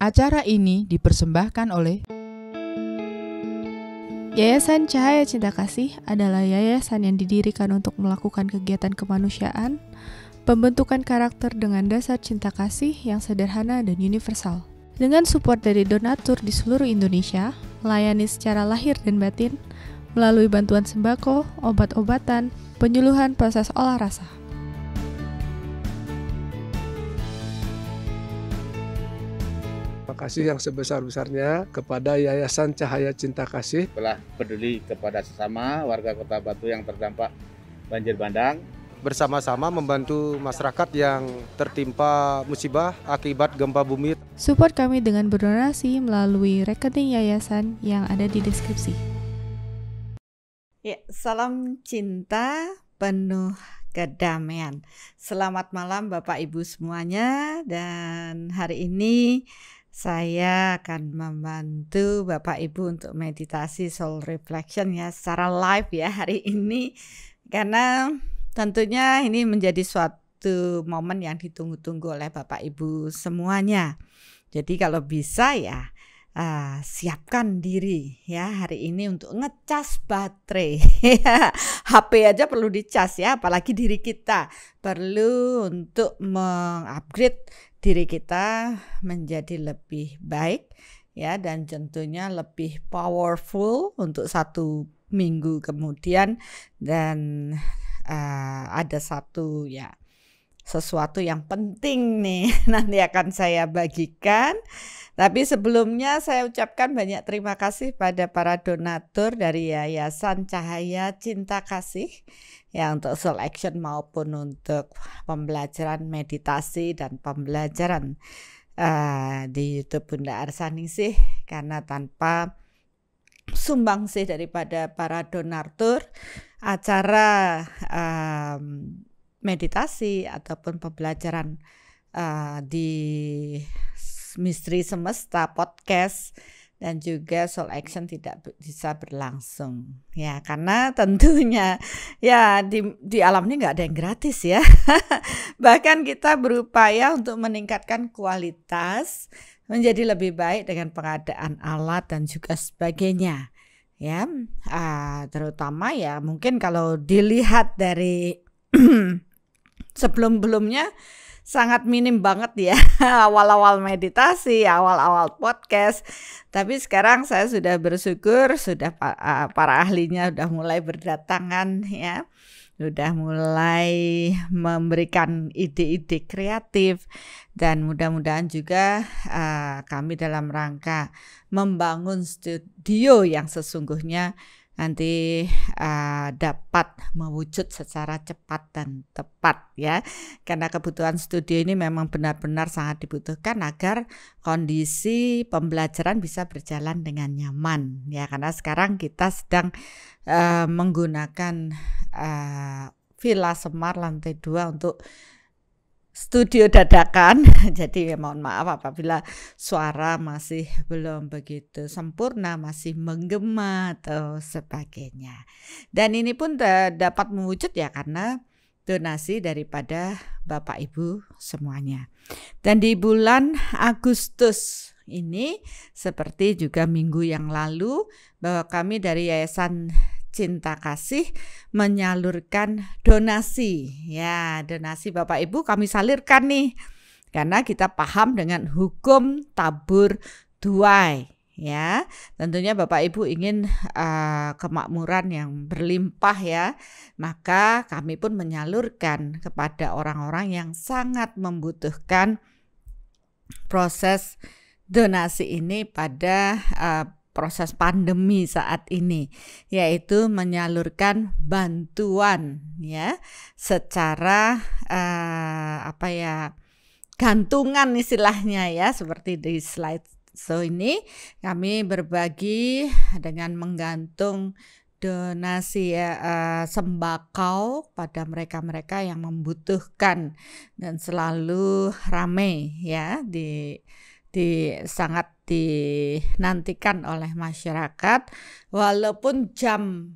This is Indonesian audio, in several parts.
Acara ini dipersembahkan oleh Yayasan Cahaya Cinta Kasih adalah yayasan yang didirikan untuk melakukan kegiatan kemanusiaan, pembentukan karakter dengan dasar cinta kasih yang sederhana dan universal. Dengan support dari donatur di seluruh Indonesia, melayani secara lahir dan batin, melalui bantuan sembako, obat-obatan, penyuluhan proses olah rasa. Terima kasih yang sebesar-besarnya kepada Yayasan Cahaya Cinta Kasih telah peduli kepada sesama warga Kota Batu yang terdampak banjir bandang. Bersama-sama membantu masyarakat yang tertimpa musibah akibat gempa bumi. Support kami dengan berdonasi melalui rekening yayasan yang ada di deskripsi. Ya, salam cinta penuh kedamaian. Selamat malam Bapak Ibu semuanya, dan hari ini saya akan membantu Bapak Ibu untuk meditasi soul reflection ya secara live ya hari ini, karena tentunya ini menjadi suatu momen yang ditunggu-tunggu oleh Bapak Ibu semuanya. Jadi kalau bisa ya siapkan diri ya hari ini untuk ngecas baterai. HP aja perlu dicas ya, apalagi diri kita perlu untuk mengupgrade diri kita menjadi lebih baik ya, dan tentunya lebih powerful untuk 1 minggu kemudian. Dan ada sesuatu yang penting nih nanti akan saya bagikan. Tapi sebelumnya saya ucapkan banyak terima kasih pada para donatur dari Yayasan Cahaya Cinta Kasih ya, untuk soul action maupun untuk pembelajaran meditasi dan pembelajaran di YouTube Bunda Arsaningsih, karena tanpa sumbangsih daripada para donatur, acara meditasi ataupun pembelajaran di Misteri Semesta Podcast dan juga Soul Action tidak bisa berlangsung ya, karena tentunya ya di alam ini nggak ada yang gratis ya. Bahkan kita berupaya untuk meningkatkan kualitas menjadi lebih baik dengan pengadaan alat dan juga sebagainya ya. Terutama ya mungkin kalau dilihat dari sebelum-belumnya sangat minim banget ya awal-awal meditasi, awal-awal podcast. Tapi sekarang saya sudah bersyukur, sudah para ahlinya sudah mulai berdatangan ya, sudah mulai memberikan ide-ide kreatif, dan mudah-mudahan juga kami dalam rangka membangun studio yang sesungguhnya nanti dapat mewujud secara cepat dan tepat ya, karena kebutuhan studio ini memang benar-benar sangat dibutuhkan agar kondisi pembelajaran bisa berjalan dengan nyaman ya, karena sekarang kita sedang menggunakan Villa Semar lantai 2 untuk studio dadakan. Jadi mohon maaf apabila suara masih belum begitu sempurna, masih menggema atau sebagainya. Dan ini pun dapat mewujud ya karena donasi daripada Bapak Ibu semuanya. Dan di bulan Agustus ini, seperti juga minggu yang lalu, bahwa kami dari Yayasan Cinta Kasih menyalurkan donasi ya, donasi Bapak Ibu kami salurkan nih, karena kita paham dengan hukum tabur tuai ya. Tentunya Bapak Ibu ingin kemakmuran yang berlimpah ya, maka kami pun menyalurkan kepada orang-orang yang sangat membutuhkan proses donasi ini pada proses pandemi saat ini, yaitu menyalurkan bantuan ya secara gantungan istilahnya ya, seperti di slide. So ini kami berbagi dengan menggantung donasi sembako pada mereka-mereka yang membutuhkan, dan selalu ramai ya, di sangat dinantikan oleh masyarakat, walaupun jam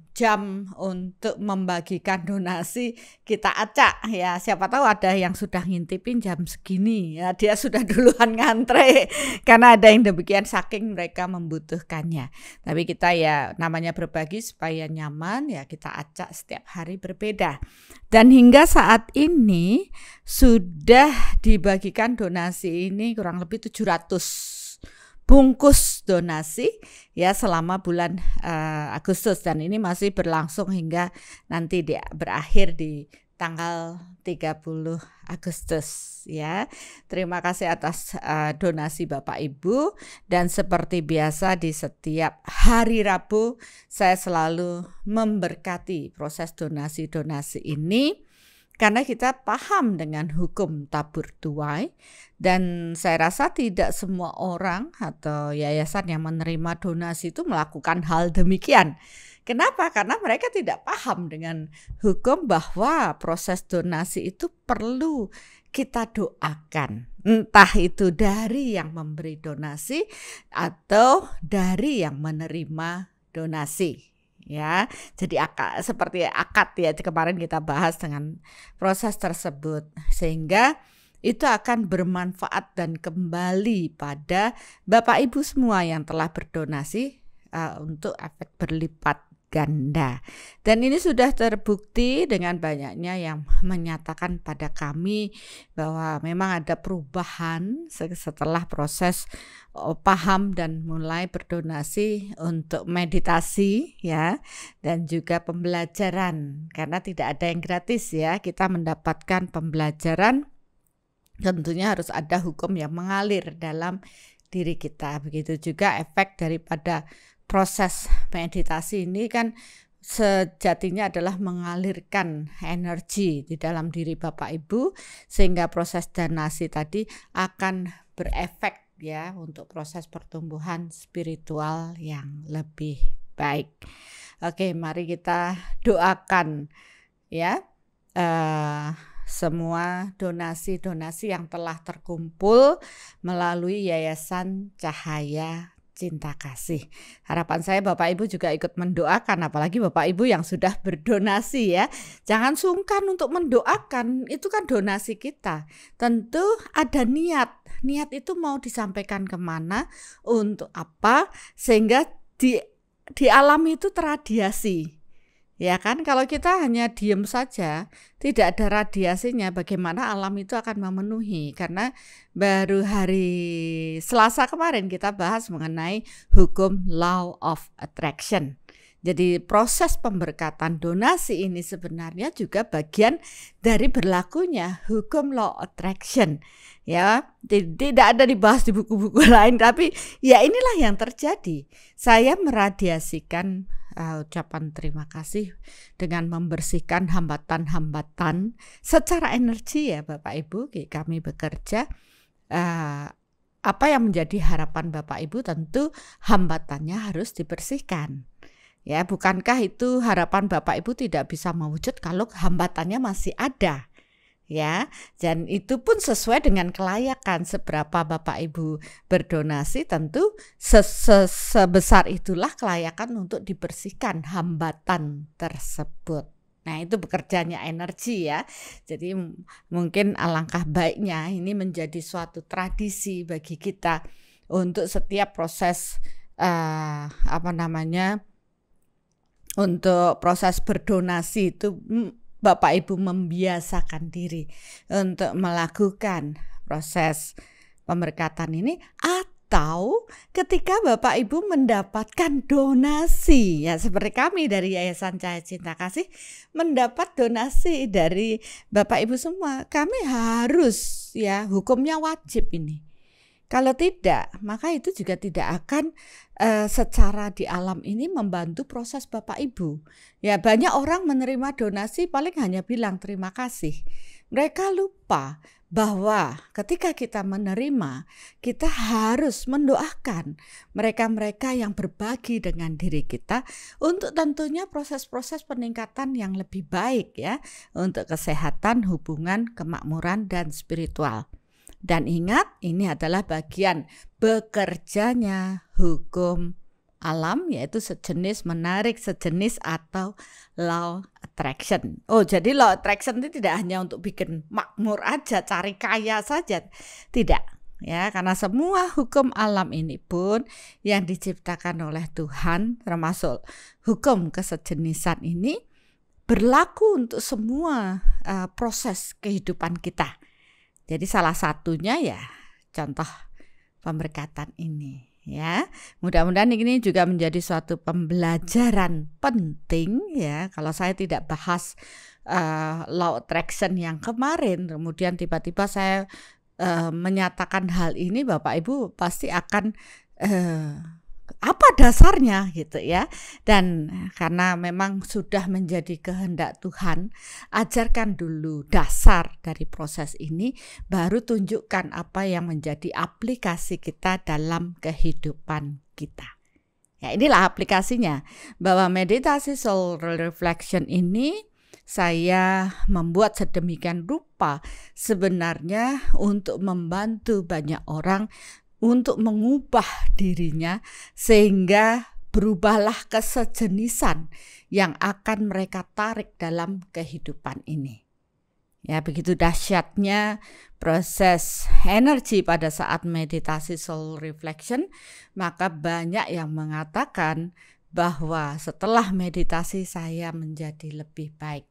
untuk membagikan donasi kita acak ya. Siapa tahu ada yang sudah ngintipin jam segini ya, dia sudah duluan ngantre karena ada yang demikian saking mereka membutuhkannya. Tapi kita ya namanya berbagi supaya nyaman ya, kita acak setiap hari berbeda. Dan hingga saat ini sudah dibagikan donasi ini kurang lebih 700 bungkus donasi ya selama bulan Agustus, dan ini masih berlangsung hingga nanti berakhir di tanggal 30 Agustus ya. Terima kasih atas donasi Bapak Ibu, dan seperti biasa di setiap hari Rabu saya selalu memberkati proses donasi-donasi ini karena kita paham dengan hukum tabur tuai, dan saya rasa tidak semua orang atau yayasan yang menerima donasi itu melakukan hal demikian. Kenapa? Karena mereka tidak paham dengan hukum bahwa proses donasi itu perlu kita doakan. Entah itu dari yang memberi donasi atau dari yang menerima donasi. Ya, jadi seperti akad ya, kemarin kita bahas dengan proses tersebut, sehingga itu akan bermanfaat dan kembali pada Bapak Ibu semua yang telah berdonasi untuk efek berlipat ganda. Dan ini sudah terbukti dengan banyaknya yang menyatakan pada kami bahwa memang ada perubahan setelah proses paham dan mulai berdonasi untuk meditasi ya, dan juga pembelajaran, karena tidak ada yang gratis ya. Kita mendapatkan pembelajaran, tentunya harus ada hukum yang mengalir dalam diri kita. Begitu juga efek daripada proses meditasi ini kan sejatinya adalah mengalirkan energi di dalam diri Bapak Ibu, sehingga proses donasi tadi akan berefek ya untuk proses pertumbuhan spiritual yang lebih baik. Oke, mari kita doakan ya semua donasi-donasi yang telah terkumpul melalui Yayasan Cahaya Cinta Kasih. Harapan saya Bapak Ibu juga ikut mendoakan, apalagi Bapak Ibu yang sudah berdonasi ya. Jangan sungkan untuk mendoakan, itu kan donasi kita. Tentu ada niat itu mau disampaikan kemana, untuk apa, sehingga di alam itu terradiasi. Ya kan, kalau kita hanya diem saja, tidak ada radiasinya, bagaimana alam itu akan memenuhi? Karena baru hari Selasa kemarin kita bahas mengenai hukum law of attraction. Jadi proses pemberkatan donasi ini sebenarnya juga bagian dari berlakunya hukum law of attraction. Ya, tidak ada dibahas di buku-buku lain, tapi ya inilah yang terjadi. Saya meradiasikan ucapan terima kasih dengan membersihkan hambatan-hambatan secara energi ya Bapak Ibu. Kami bekerja, apa yang menjadi harapan Bapak Ibu, tentu hambatannya harus dibersihkan. Ya, bukankah itu harapan Bapak Ibu tidak bisa mewujud kalau hambatannya masih ada? Ya, dan itu pun sesuai dengan kelayakan. Seberapa Bapak Ibu berdonasi, tentu sebesar itulah kelayakan untuk dibersihkan hambatan tersebut. Nah, itu bekerjanya energi ya. Untuk mungkin alangkah baiknya ini menjadi suatu tradisi bagi kita untuk setiap proses untuk proses berdonasi itu Bapak Ibu membiasakan diri untuk melakukan proses pemberkatan ini, atau ketika Bapak Ibu mendapatkan donasi ya, seperti kami dari Yayasan Cahaya Cinta Kasih mendapat donasi dari Bapak Ibu semua, kami harus ya, hukumnya wajib ini. Kalau tidak, maka itu juga tidak akan secara di alam ini membantu proses Bapak Ibu. Ya, banyak orang menerima donasi paling hanya bilang terima kasih. Mereka lupa bahwa ketika kita menerima, kita harus mendoakan mereka-mereka yang berbagi dengan diri kita untuk tentunya proses-proses peningkatan yang lebih baik ya, untuk kesehatan, hubungan, kemakmuran, dan spiritual. Dan ingat, ini adalah bagian bekerjanya hukum alam, yaitu sejenis menarik, sejenis atau law attraction. Oh, jadi law attraction itu tidak hanya untuk bikin makmur aja, cari kaya saja. Tidak, ya, karena semua hukum alam ini pun yang diciptakan oleh Tuhan, termasuk hukum kesejenisan ini, berlaku untuk semua proses kehidupan kita. Jadi salah satunya ya contoh pemberkatan ini. Ya, mudah-mudahan ini juga menjadi suatu pembelajaran penting ya. Kalau saya tidak bahas law attraction yang kemarin, kemudian tiba-tiba saya menyatakan hal ini, Bapak Ibu pasti akan apa dasarnya gitu ya. Dan karena memang sudah menjadi kehendak Tuhan, ajarkan dulu dasar dari proses ini, baru tunjukkan apa yang menjadi aplikasi kita dalam kehidupan kita. Ya, inilah aplikasinya, bahwa meditasi soul reflection ini saya membuat sedemikian rupa sebenarnya untuk membantu banyak orang untuk mengubah dirinya sehingga berubahlah kesejenisan yang akan mereka tarik dalam kehidupan ini. Ya, begitu dahsyatnya proses energi pada saat meditasi soul reflection, maka banyak yang mengatakan bahwa setelah meditasi saya menjadi lebih baik.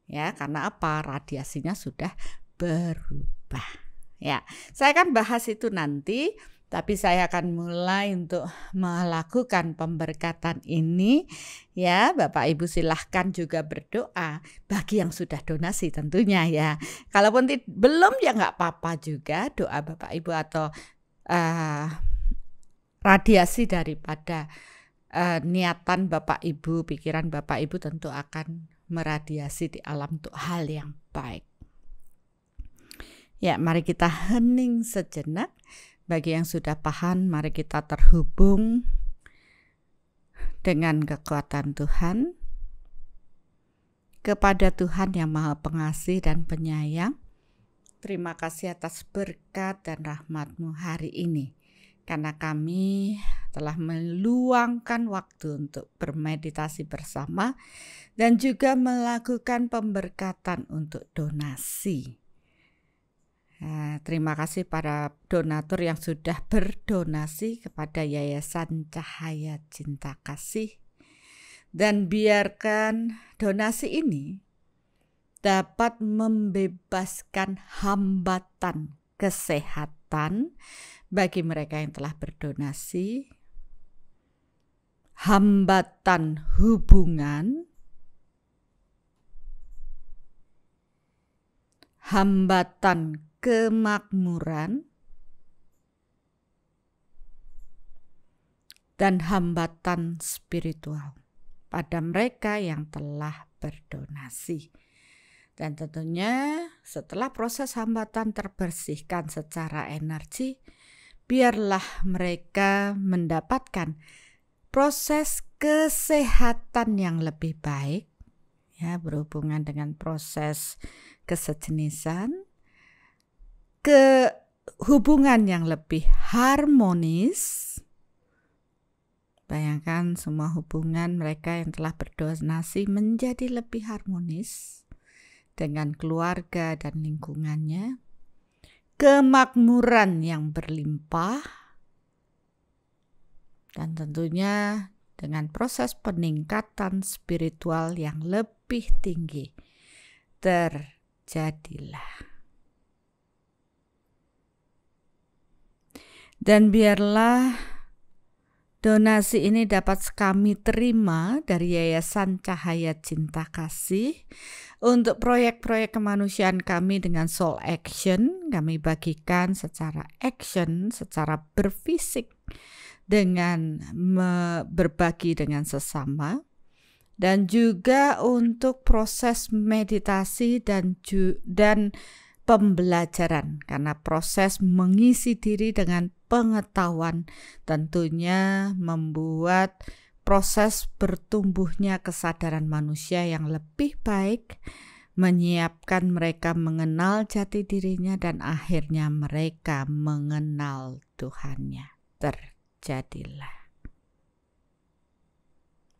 Ya, karena apa? Radiasinya sudah berubah. Ya, saya akan bahas itu nanti, tapi saya akan mulai untuk melakukan pemberkatan ini. Ya, Bapak Ibu silahkan juga berdoa bagi yang sudah donasi tentunya ya. Kalaupun belum ya nggak apa-apa juga, doa Bapak Ibu atau radiasi daripada niatan Bapak Ibu, pikiran Bapak Ibu tentu akan meradiasi di alam untuk hal yang baik. Ya, mari kita hening sejenak. Bagi yang sudah paham, mari kita terhubung dengan kekuatan Tuhan, kepada Tuhan yang Maha Pengasih dan Penyayang. Terima kasih atas berkat dan rahmat-Mu hari ini, karena kami telah meluangkan waktu untuk bermeditasi bersama dan juga melakukan pemberkatan untuk donasi. Terima kasih para donatur yang sudah berdonasi kepada Yayasan Cahaya Cinta Kasih, dan biarkan donasi ini dapat membebaskan hambatan kesehatan bagi mereka yang telah berdonasi, hambatan hubungan, hambatan kemakmuran, dan hambatan spiritual pada mereka yang telah berdonasi. Dan tentunya setelah proses hambatan terbersihkan secara energi, biarlah mereka mendapatkan proses kesehatan yang lebih baik, ya, berhubungan dengan proses kesejenisan, hubungan yang lebih harmonis. Bayangkan semua hubungan mereka yang telah berdonasi menjadi lebih harmonis dengan keluarga dan lingkungannya. Kemakmuran yang berlimpah, dan tentunya dengan proses peningkatan spiritual yang lebih tinggi terjadilah. Dan biarlah donasi ini dapat kami terima dari Yayasan Cahaya Cinta Kasih untuk proyek-proyek kemanusiaan kami dengan soul action. Kami bagikan secara action, secara berfisik, dengan berbagi dengan sesama, dan juga untuk proses meditasi dan pembelajaran, karena proses mengisi diri dengan pengetahuan tentunya membuat proses bertumbuhnya kesadaran manusia yang lebih baik, menyiapkan mereka mengenal jati dirinya, dan akhirnya mereka mengenal Tuhannya. Terjadilah.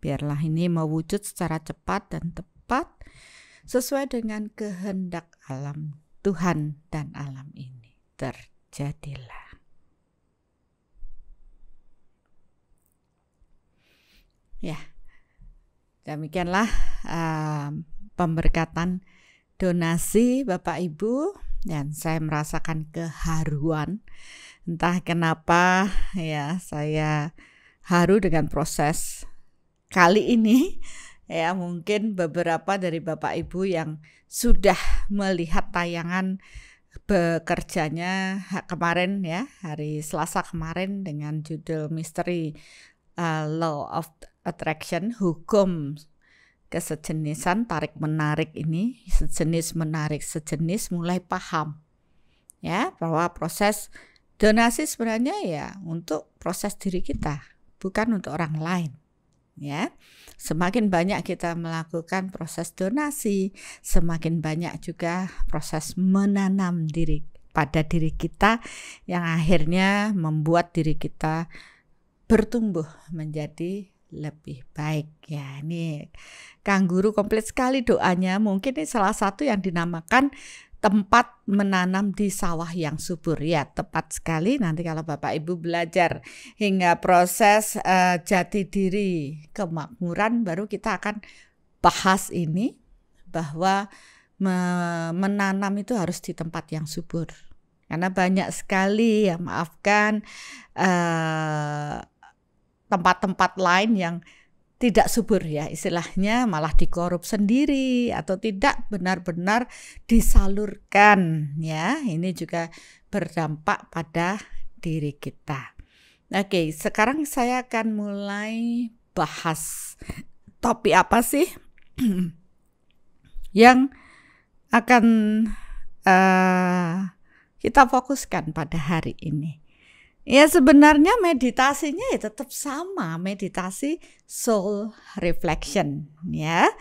Biarlah ini mewujud secara cepat dan tepat sesuai dengan kehendak alam Tuhan dan alam ini. Terjadilah. Ya, demikianlah pemberkatan donasi Bapak Ibu, dan saya merasakan keharuan. Entah kenapa ya, saya haru dengan proses kali ini. Ya, mungkin beberapa dari Bapak Ibu yang sudah melihat tayangan bekerjanya kemarin ya, hari Selasa kemarin dengan judul Misteri Law of Attraction, hukum kesejenisan, tarik menarik ini, sejenis menarik sejenis, mulai paham ya bahwa proses donasi sebenarnya ya untuk proses diri kita, bukan untuk orang lain. Ya, semakin banyak kita melakukan proses donasi, semakin banyak juga proses menanam pada diri kita yang akhirnya membuat diri kita bertumbuh menjadi lebih baik. Ya, ini Kang Guru komplit sekali doanya. Mungkin ini salah satu yang dinamakan tempat menanam di sawah yang subur. Ya, tepat sekali. Nanti kalau Bapak Ibu belajar hingga proses jati diri kemakmuran, baru kita akan bahas ini, bahwa menanam itu harus di tempat yang subur. Karena banyak sekali, ya maafkan, tempat-tempat lain yang tidak subur ya, istilahnya malah dikorup sendiri atau tidak benar-benar disalurkan ya. Ini juga berdampak pada diri kita. Oke, sekarang saya akan mulai bahas topik apa sih yang akan kita fokuskan pada hari ini. Ya, sebenarnya meditasinya ya tetap sama, meditasi soul reflection ya.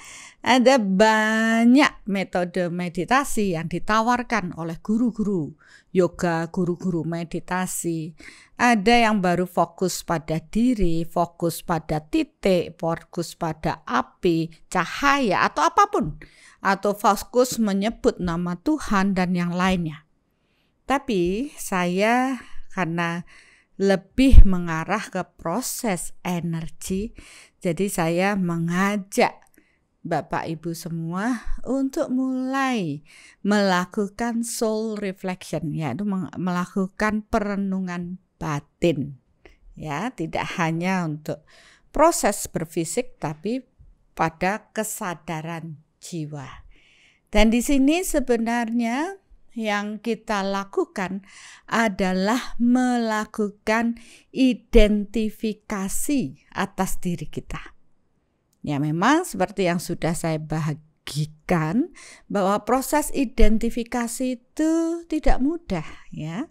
Ada banyak metode meditasi yang ditawarkan oleh guru-guru yoga, guru-guru meditasi. Ada yang baru fokus pada diri, fokus pada titik, fokus pada api, cahaya atau apapun, atau fokus menyebut nama Tuhan dan yang lainnya. Tapi saya karena lebih mengarah ke proses energi, jadi saya mengajak Bapak Ibu semua untuk mulai melakukan soul reflection, yaitu melakukan perenungan batin. Ya, tidak hanya untuk proses berfisik tapi pada kesadaran jiwa. Dan di sini sebenarnya yang kita lakukan adalah melakukan identifikasi atas diri kita. Ya, memang seperti yang sudah saya bagikan bahwa proses identifikasi itu tidak mudah ya.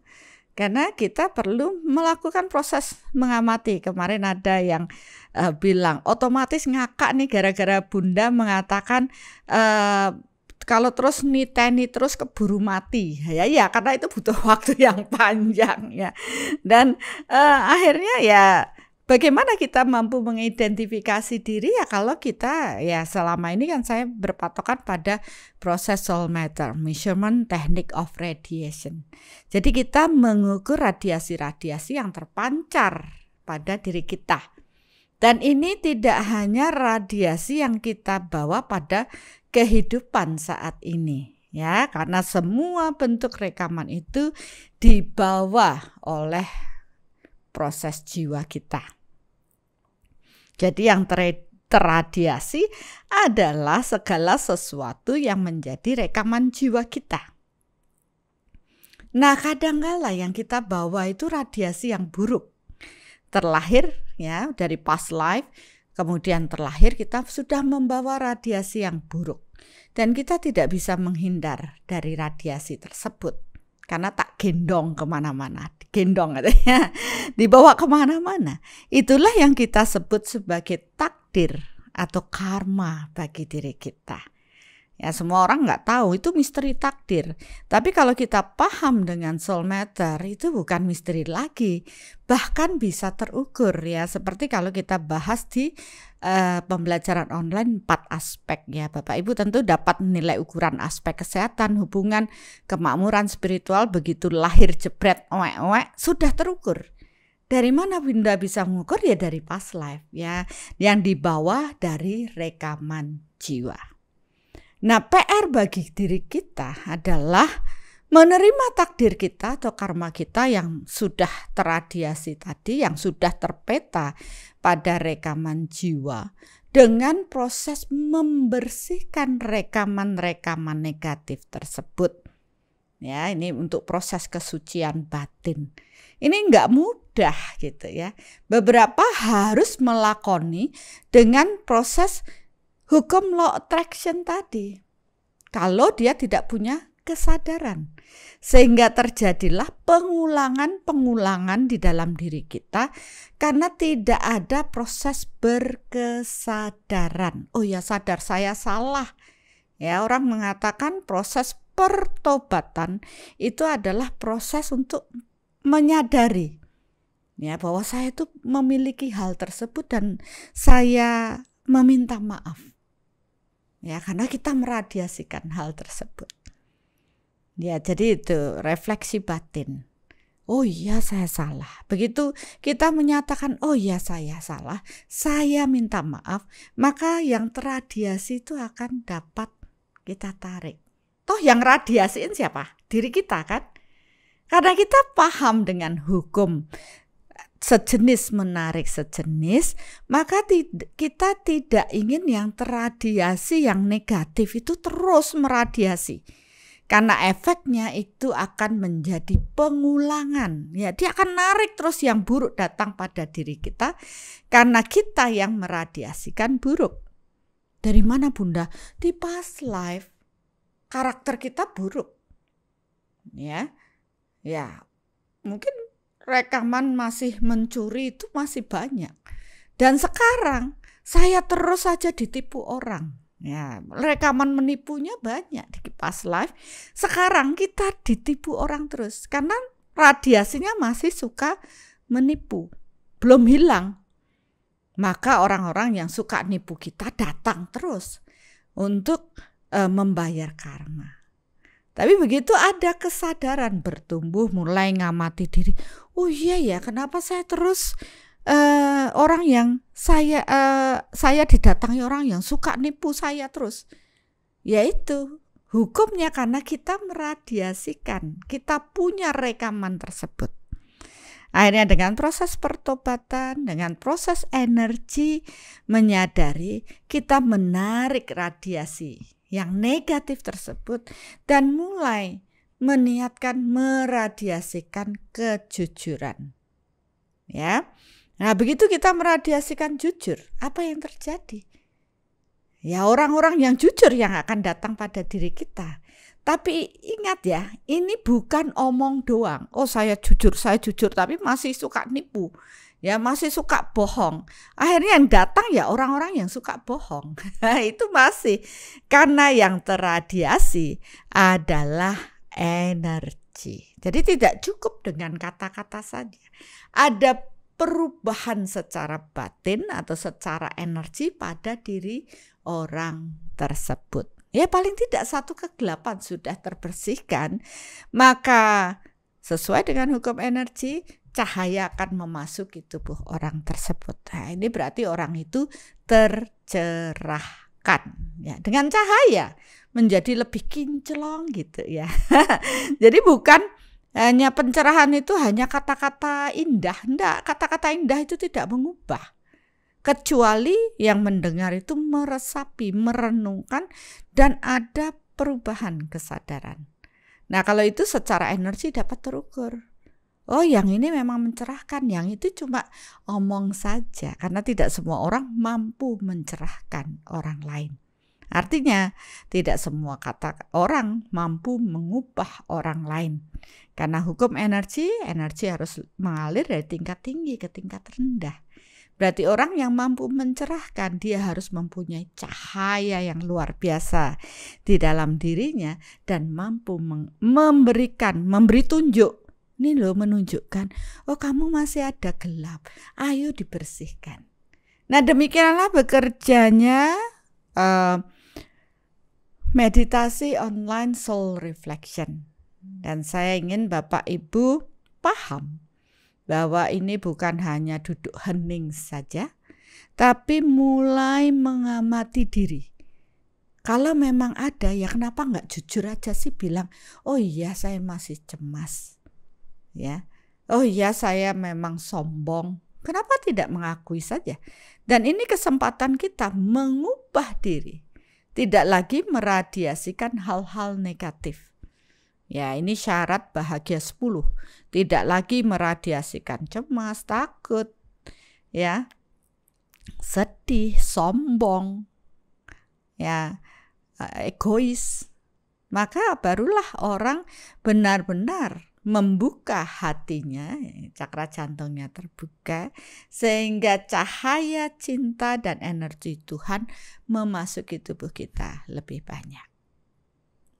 Karena kita perlu melakukan proses mengamati. Kemarin ada yang bilang otomatis ngakak nih gara-gara Bunda mengatakan kalau terus niteni terus keburu mati ya karena itu butuh waktu yang panjang ya. Dan akhirnya ya bagaimana kita mampu mengidentifikasi diri ya kalau kita ya selama ini kan saya berpatokan pada proses soul matter measurement technique of radiation. Jadi kita mengukur radiasi-radiasi yang terpancar pada diri kita. Dan ini tidak hanya radiasi yang kita bawa pada kehidupan saat ini ya, karena semua bentuk rekaman itu dibawa oleh proses jiwa kita. Jadi yang terradiasi adalah segala sesuatu yang menjadi rekaman jiwa kita. Nah, kadangkala yang kita bawa itu radiasi yang buruk. Terlahir ya dari past life, kemudian terlahir kita sudah membawa radiasi yang buruk. Dan kita tidak bisa menghindar dari radiasi tersebut. Karena tak gendong kemana-mana. Gendong katanya, dibawa kemana-mana. Itulah yang kita sebut sebagai takdir atau karma bagi diri kita. Ya semua orang nggak tahu, itu misteri takdir. Tapi kalau kita paham dengan soul matter, itu bukan misteri lagi, bahkan bisa terukur ya. Seperti kalau kita bahas di pembelajaran online 4 aspek ya. Bapak Ibu tentu dapat menilai ukuran aspek kesehatan, hubungan, kemakmuran spiritual, begitu lahir jebret sudah terukur. Dari mana Bunda bisa mengukur? Ya dari past life ya, yang dibawa dari rekaman jiwa. Nah, PR bagi diri kita adalah menerima takdir kita atau karma kita yang sudah terradiasi tadi, yang sudah terpeta pada rekaman jiwa, dengan proses membersihkan rekaman-rekaman negatif tersebut. Ya, ini untuk proses kesucian batin. Ini enggak mudah gitu ya. Beberapa harus melakoni dengan proses hukum law attraction tadi, kalau dia tidak punya kesadaran, sehingga terjadilah pengulangan di dalam diri kita karena tidak ada proses berkesadaran. Oh ya, sadar saya salah. Ya, orang mengatakan proses pertobatan itu adalah proses untuk menyadari ya bahwa saya itu memiliki hal tersebut dan saya meminta maaf. Ya, karena kita meradiasikan hal tersebut. Ya, jadi itu refleksi batin. Oh iya, saya salah. Begitu kita menyatakan, oh iya saya salah, saya minta maaf, maka yang terradiasi itu akan dapat kita tarik. Toh yang radiasiin siapa? Diri kita kan? Karena kita paham dengan hukum sejenis menarik sejenis, maka kita tidak ingin yang terradiasi, yang negatif itu terus meradiasi. Karena efeknya itu akan menjadi pengulangan. Ya, dia akan narik terus yang buruk datang pada diri kita karena kita yang meradiasikan buruk. Dari mana Bunda? Di past life karakter kita buruk. Ya. Mungkin rekaman masih mencuri itu masih banyak. Dan sekarang saya terus saja ditipu orang. Ya, rekaman menipunya banyak di past life. Sekarang kita ditipu orang terus karena radiasinya masih suka menipu. Belum hilang. Maka orang-orang yang suka nipu kita datang terus untuk membayar karma. Tapi begitu ada kesadaran bertumbuh, mulai ngamati diri. Oh iya ya, kenapa saya terus orang yang saya didatangi orang yang suka nipu saya terus? Yaitu hukumnya karena kita meradiasikan, kita punya rekaman tersebut. Akhirnya dengan proses pertobatan, dengan proses energi menyadari, kita menarik radiasi yang negatif tersebut dan mulai meniatkan meradiasikan kejujuran. Ya. Nah, begitu kita meradiasikan jujur, apa yang terjadi? Ya, orang-orang yang jujur yang akan datang pada diri kita. Tapi ingat ya, ini bukan omong doang. Oh, saya jujur, tapi masih suka nipu. Ya, masih suka bohong. Akhirnya yang datang ya orang-orang yang suka bohong. Itu masih karena yang terradiasi adalah energi. Jadi tidak cukup dengan kata-kata saja. Ada perubahan secara batin atau secara energi pada diri orang tersebut. Ya, paling tidak satu kegelapan sudah terbersihkan, maka sesuai dengan hukum energi, cahaya akan memasuki tubuh orang tersebut. Nah, ini berarti orang itu tercerahkan ya, dengan cahaya menjadi lebih kinclong gitu ya. Jadi bukan hanya pencerahan itu hanya kata-kata indah. Enggak, kata-kata indah itu tidak mengubah. Kecuali yang mendengar itu meresapi, merenungkan dan ada perubahan kesadaran. Nah, kalau itu secara energi dapat terukur. Oh, yang ini memang mencerahkan, yang itu cuma omong saja. Karena tidak semua orang mampu mencerahkan orang lain. Artinya tidak semua kata orang mampu mengubah orang lain. Karena hukum energi harus mengalir dari tingkat tinggi ke tingkat rendah. Berarti orang yang mampu mencerahkan, dia harus mempunyai cahaya yang luar biasa di dalam dirinya dan mampu memberi tunjuk. Ini loh menunjukkan, oh kamu masih ada gelap, ayo dibersihkan. Nah demikianlah bekerjanya meditasi online soul reflection. Dan saya ingin Bapak Ibu paham bahwa ini bukan hanya duduk hening saja, tapi mulai mengamati diri. Kalau memang ada, ya kenapa nggak jujur aja sih bilang, oh iya saya masih cemas. Ya, oh iya saya memang sombong. Kenapa tidak mengakui saja? Dan ini kesempatan kita mengubah diri, tidak lagi meradiasikan hal-hal negatif. Ya, ini syarat bahagia 10. Tidak lagi meradiasikan cemas, takut, ya, sedih, sombong, ya, egois. Maka barulah orang benar-benar membuka hatinya, cakra jantungnya terbuka, sehingga cahaya cinta dan energi Tuhan memasuki tubuh kita lebih banyak.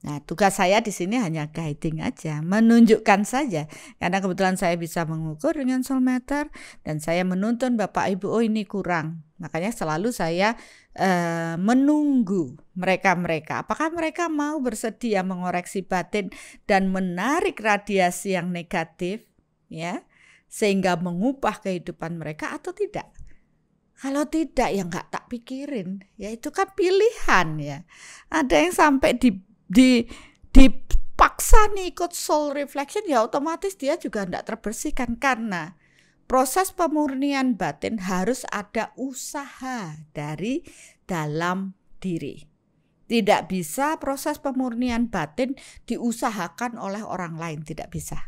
Nah, tugas saya di sini hanya guiding aja, menunjukkan saja. Karena kebetulan saya bisa mengukur dengan soul meter dan saya menuntun Bapak Ibu, oh ini kurang. Makanya selalu saya menunggu mereka-mereka. Apakah mereka mau bersedia mengoreksi batin dan menarik radiasi yang negatif, ya, sehingga mengubah kehidupan mereka atau tidak? Kalau tidak, ya nggak tak pikirin. Ya itu kan pilihan ya. Ada yang sampai dipaksa nih ikut soul reflection, ya otomatis dia juga tidak terbersihkan karena proses pemurnian batin harus ada usaha dari dalam diri. Tidak bisa proses pemurnian batin diusahakan oleh orang lain, tidak bisa.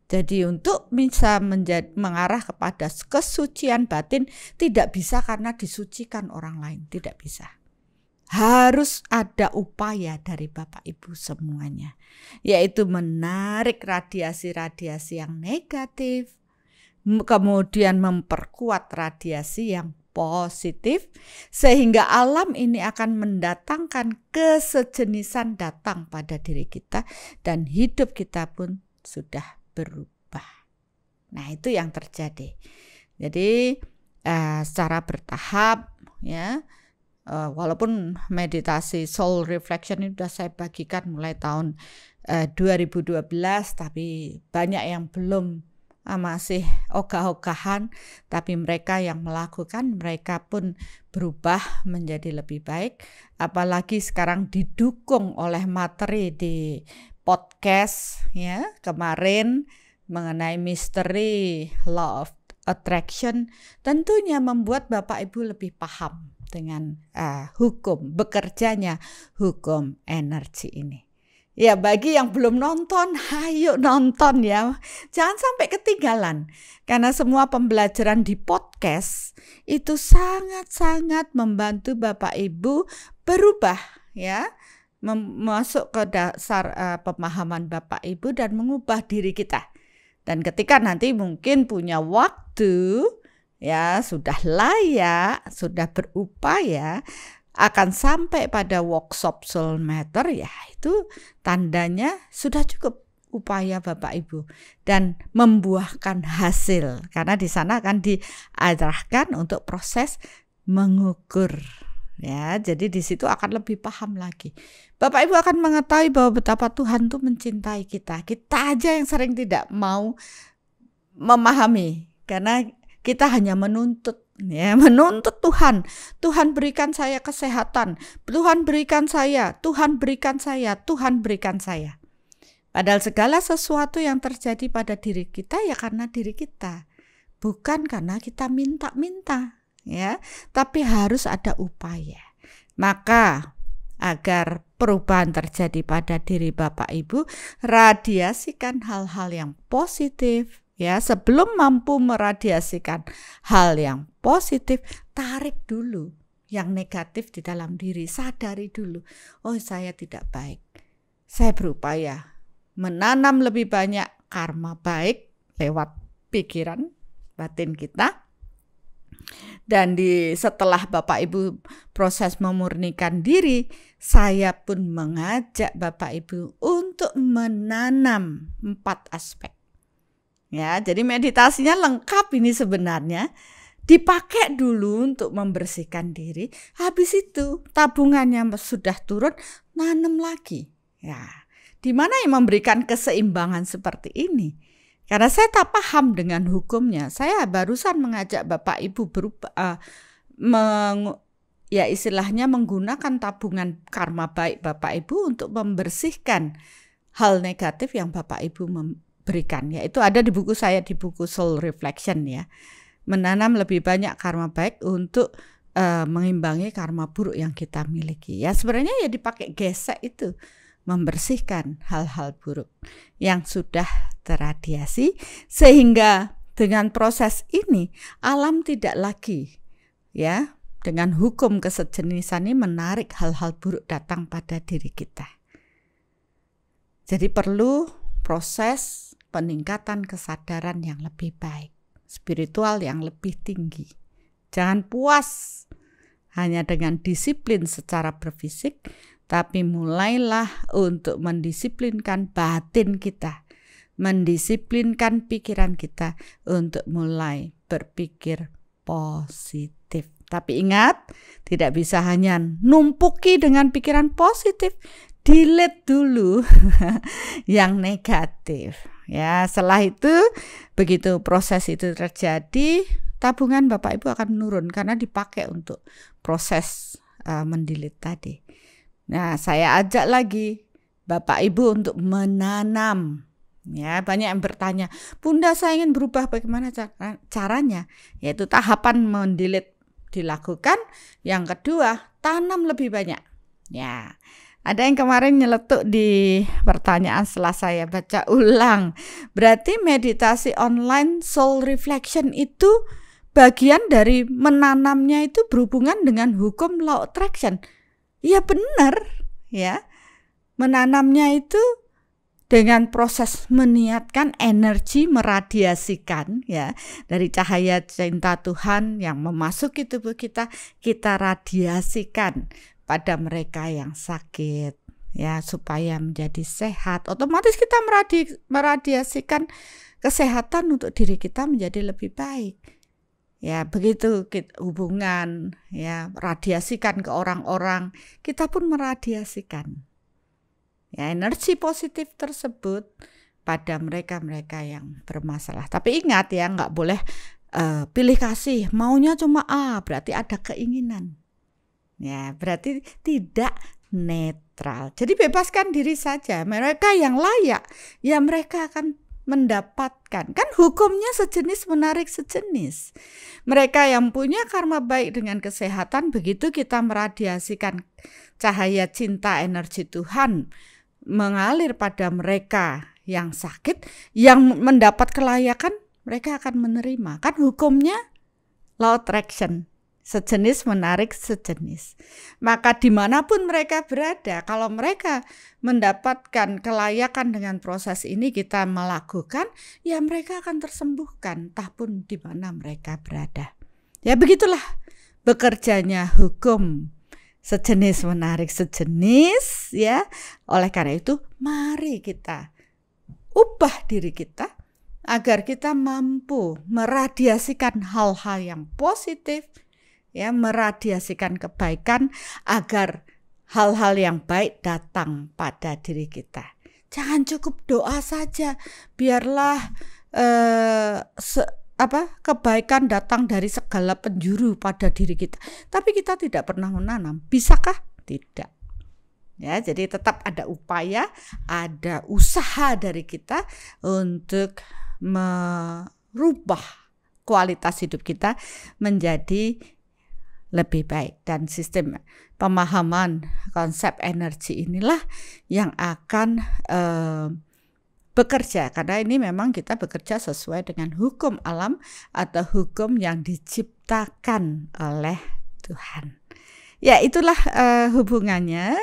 Jadi untuk bisa mengarah kepada kesucian batin tidak bisa karena disucikan orang lain, tidak bisa. Harus ada upaya dari Bapak Ibu semuanya, yaitu menarik radiasi-radiasi yang negatif, kemudian memperkuat radiasi yang positif, sehingga alam ini akan mendatangkan kesejenisan datang pada diri kita dan hidup kita pun sudah berubah. Nah itu yang terjadi. Jadi secara bertahap ya, walaupun meditasi soul reflection ini sudah saya bagikan mulai tahun 2012, tapi banyak yang belum masih ogah-ogahan, tapi mereka yang melakukan, mereka pun berubah menjadi lebih baik. Apalagi sekarang didukung oleh materi di podcast ya kemarin mengenai misteri law of attraction, tentunya membuat Bapak Ibu lebih paham dengan hukum bekerjanya hukum energi ini. Ya bagi yang belum nonton, ayo nonton ya. Jangan sampai ketinggalan. Karena semua pembelajaran di podcast itu sangat-sangat membantu Bapak Ibu berubah ya. Masuk ke dasar pemahaman Bapak Ibu dan mengubah diri kita. Dan ketika nanti mungkin punya waktu, ya sudah layak, sudah berupaya, akan sampai pada workshop soul matter, ya itu tandanya sudah cukup upaya Bapak Ibu dan membuahkan hasil, karena di sana akan diarahkan untuk proses mengukur ya. Jadi di situ akan lebih paham lagi. Bapak Ibu akan mengetahui bahwa betapa Tuhan tuh mencintai kita. Kita aja yang sering tidak mau memahami karena kita hanya menuntut ya, menuntut Tuhan. Tuhan berikan saya kesehatan, Tuhan berikan saya, Tuhan berikan saya, Tuhan berikan saya. Padahal segala sesuatu yang terjadi pada diri kita ya karena diri kita, bukan karena kita minta-minta ya, tapi harus ada upaya. Maka agar perubahan terjadi pada diri Bapak Ibu, radiasikan hal-hal yang positif. Ya, sebelum mampu meradiasikan hal yang positif, tarik dulu yang negatif di dalam diri, sadari dulu, oh saya tidak baik. Saya berupaya menanam lebih banyak karma baik lewat pikiran batin kita. Dan setelah Bapak Ibu proses memurnikan diri, saya pun mengajak Bapak Ibu untuk menanam 4 aspek. Ya, jadi meditasinya lengkap ini sebenarnya. Dipakai dulu untuk membersihkan diri, habis itu tabungannya sudah turun, nanam lagi. Ya, di mana yang memberikan keseimbangan seperti ini? Karena saya tak paham dengan hukumnya, saya barusan mengajak Bapak Ibu istilahnya menggunakan tabungan karma baik Bapak Ibu untuk membersihkan hal negatif yang Bapak Ibu memberikan. Yaitu ada di buku saya, di buku Soul Reflection ya. Menanam lebih banyak karma baik untuk mengimbangi karma buruk yang kita miliki. Ya sebenarnya ya dipakai gesek itu, membersihkan hal-hal buruk yang sudah terradiasi, sehingga dengan proses ini alam tidak lagi ya dengan hukum kesejenisan ini menarik hal-hal buruk datang pada diri kita. Jadi perlu proses peningkatan kesadaran yang lebih baik, spiritual yang lebih tinggi. Jangan puas hanya dengan disiplin secara berfisik, tapi mulailah untuk mendisiplinkan batin kita, mendisiplinkan pikiran kita untuk mulai berpikir positif. Tapi ingat, tidak bisa hanya numpuki dengan pikiran positif, delete dulu yang negatif. Ya, setelah itu begitu proses itu terjadi, tabungan Bapak Ibu akan menurun karena dipakai untuk proses mendelete tadi. Nah, saya ajak lagi Bapak Ibu untuk menanam. Ya, banyak yang bertanya, Bunda saya ingin berubah, bagaimana caranya? Yaitu tahapan mendelete dilakukan. Yang kedua, tanam lebih banyak. Ya, ada yang kemarin nyeletuk di pertanyaan setelah saya baca ulang. Berarti meditasi online soul reflection itu bagian dari menanamnya itu berhubungan dengan hukum law attraction. Ya benar, ya. Menanamnya itu dengan proses meniatkan energi meradiasikan ya dari cahaya cinta Tuhan yang memasuki tubuh kita, kita radiasikan pada mereka yang sakit ya supaya menjadi sehat. Otomatis kita meradiasikan kesehatan untuk diri kita menjadi lebih baik. Ya, begitu hubungan ya radiasikan ke orang-orang, kita pun meradiasikan ya energi positif tersebut pada mereka-mereka yang bermasalah. Tapi ingat ya, nggak boleh pilih kasih, maunya cuma A, berarti ada keinginan. Ya, berarti tidak netral. Jadi bebaskan diri saja. Mereka yang layak, ya mereka akan mendapatkan. Kan hukumnya sejenis menarik sejenis. Mereka yang punya karma baik dengan kesehatan, begitu kita meradiasikan cahaya cinta energi Tuhan mengalir pada mereka yang sakit, yang mendapat kelayakan, mereka akan menerima. Kan hukumnya law attraction, sejenis menarik sejenis. Maka dimanapun mereka berada, kalau mereka mendapatkan kelayakan dengan proses ini kita melakukan, ya mereka akan tersembuhkan, entah pun di mana mereka berada. Ya begitulah bekerjanya hukum sejenis menarik sejenis ya. Oleh karena itu mari kita ubah diri kita agar kita mampu meradiasikan hal-hal yang positif ya, meradiasikan kebaikan agar hal-hal yang baik datang pada diri kita. Jangan cukup doa saja, biarlah kebaikan datang dari segala penjuru pada diri kita. Tapi kita tidak pernah menanam. Bisakah? Tidak. Ya, jadi tetap ada upaya, ada usaha dari kita untuk merubah kualitas hidup kita menjadi lebih baik. Dan sistem pemahaman konsep energi inilah yang akan bekerja, karena ini memang kita bekerja sesuai dengan hukum alam atau hukum yang diciptakan oleh Tuhan. Ya, itulah hubungannya,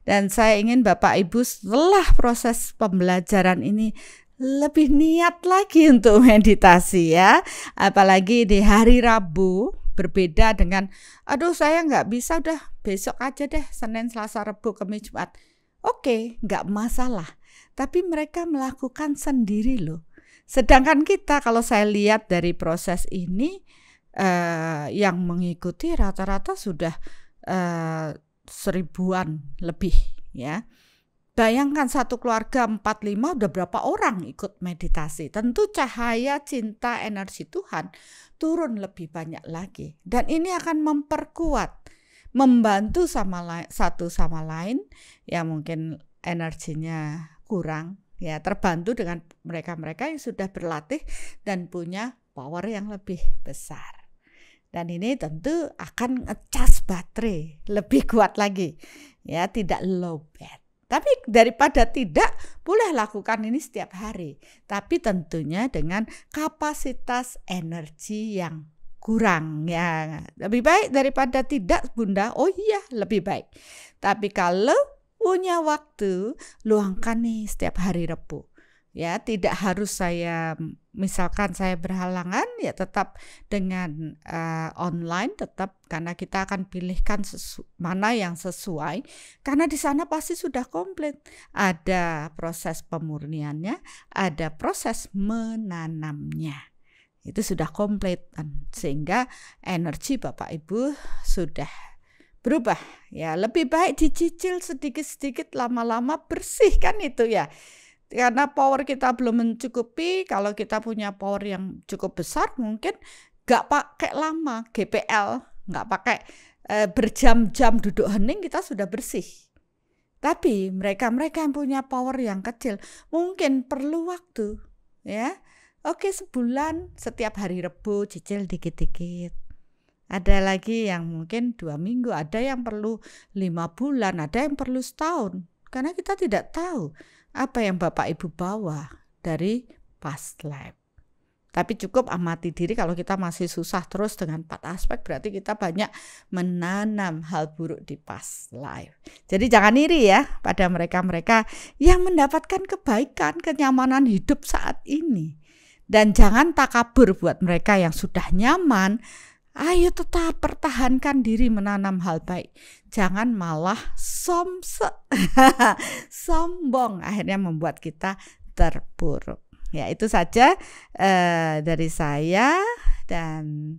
dan saya ingin Bapak Ibu setelah proses pembelajaran ini lebih niat lagi untuk meditasi ya, apalagi di hari Rabu berbeda dengan, aduh saya nggak bisa, udah besok aja deh, Senin, Selasa, Rabu, Kamis, Jumat. Oke, nggak masalah. Tapi mereka melakukan sendiri loh. Sedangkan kita, kalau saya lihat dari proses ini, yang mengikuti rata-rata sudah 1000-an lebih ya. Bayangkan satu keluarga 4-5 udah berapa orang ikut meditasi. Tentu cahaya cinta energi Tuhan turun lebih banyak lagi. Dan ini akan memperkuat, membantu satu sama lain yang mungkin energinya kurang. Ya, terbantu dengan mereka-mereka yang sudah berlatih dan punya power yang lebih besar. Dan ini tentu akan ngecas baterai lebih kuat lagi. Ya, tidak low bat. Tapi daripada tidak, boleh lakukan ini setiap hari. Tapi tentunya dengan kapasitas energi yang kurang ya. Lebih baik daripada tidak, Bunda. Oh iya, lebih baik. Tapi kalau punya waktu, luangkan nih setiap hari Rabu. Ya, tidak harus misalkan saya berhalangan, ya tetap dengan online, tetap, karena kita akan pilihkan mana yang sesuai, karena di sana pasti sudah komplit. Ada proses pemurniannya, ada proses menanamnya. Itu sudah komplit, sehingga energi Bapak Ibu sudah berubah. Ya, lebih baik dicicil sedikit-sedikit, lama-lama bersihkan itu ya. Karena power kita belum mencukupi. Kalau kita punya power yang cukup besar, mungkin gak pakai lama GPL, gak pakai berjam-jam duduk hening, kita sudah bersih. Tapi mereka-mereka yang punya power yang kecil mungkin perlu waktu ya. Oke, sebulan, setiap hari Rabu cicil dikit-dikit. Ada lagi yang mungkin 2 minggu, ada yang perlu 5 bulan, ada yang perlu setahun. Karena kita tidak tahu apa yang Bapak Ibu bawa dari past life. Tapi cukup amati diri. Kalau kita masih susah terus dengan 4 aspek, berarti kita banyak menanam hal buruk di past life. Jadi jangan iri ya pada mereka-mereka yang mendapatkan kebaikan, kenyamanan hidup saat ini. Dan jangan takabur buat mereka yang sudah nyaman. Ayo tetap pertahankan diri menanam hal baik. Jangan malah sombong, akhirnya membuat kita terpuruk. Ya, itu saja dari saya, dan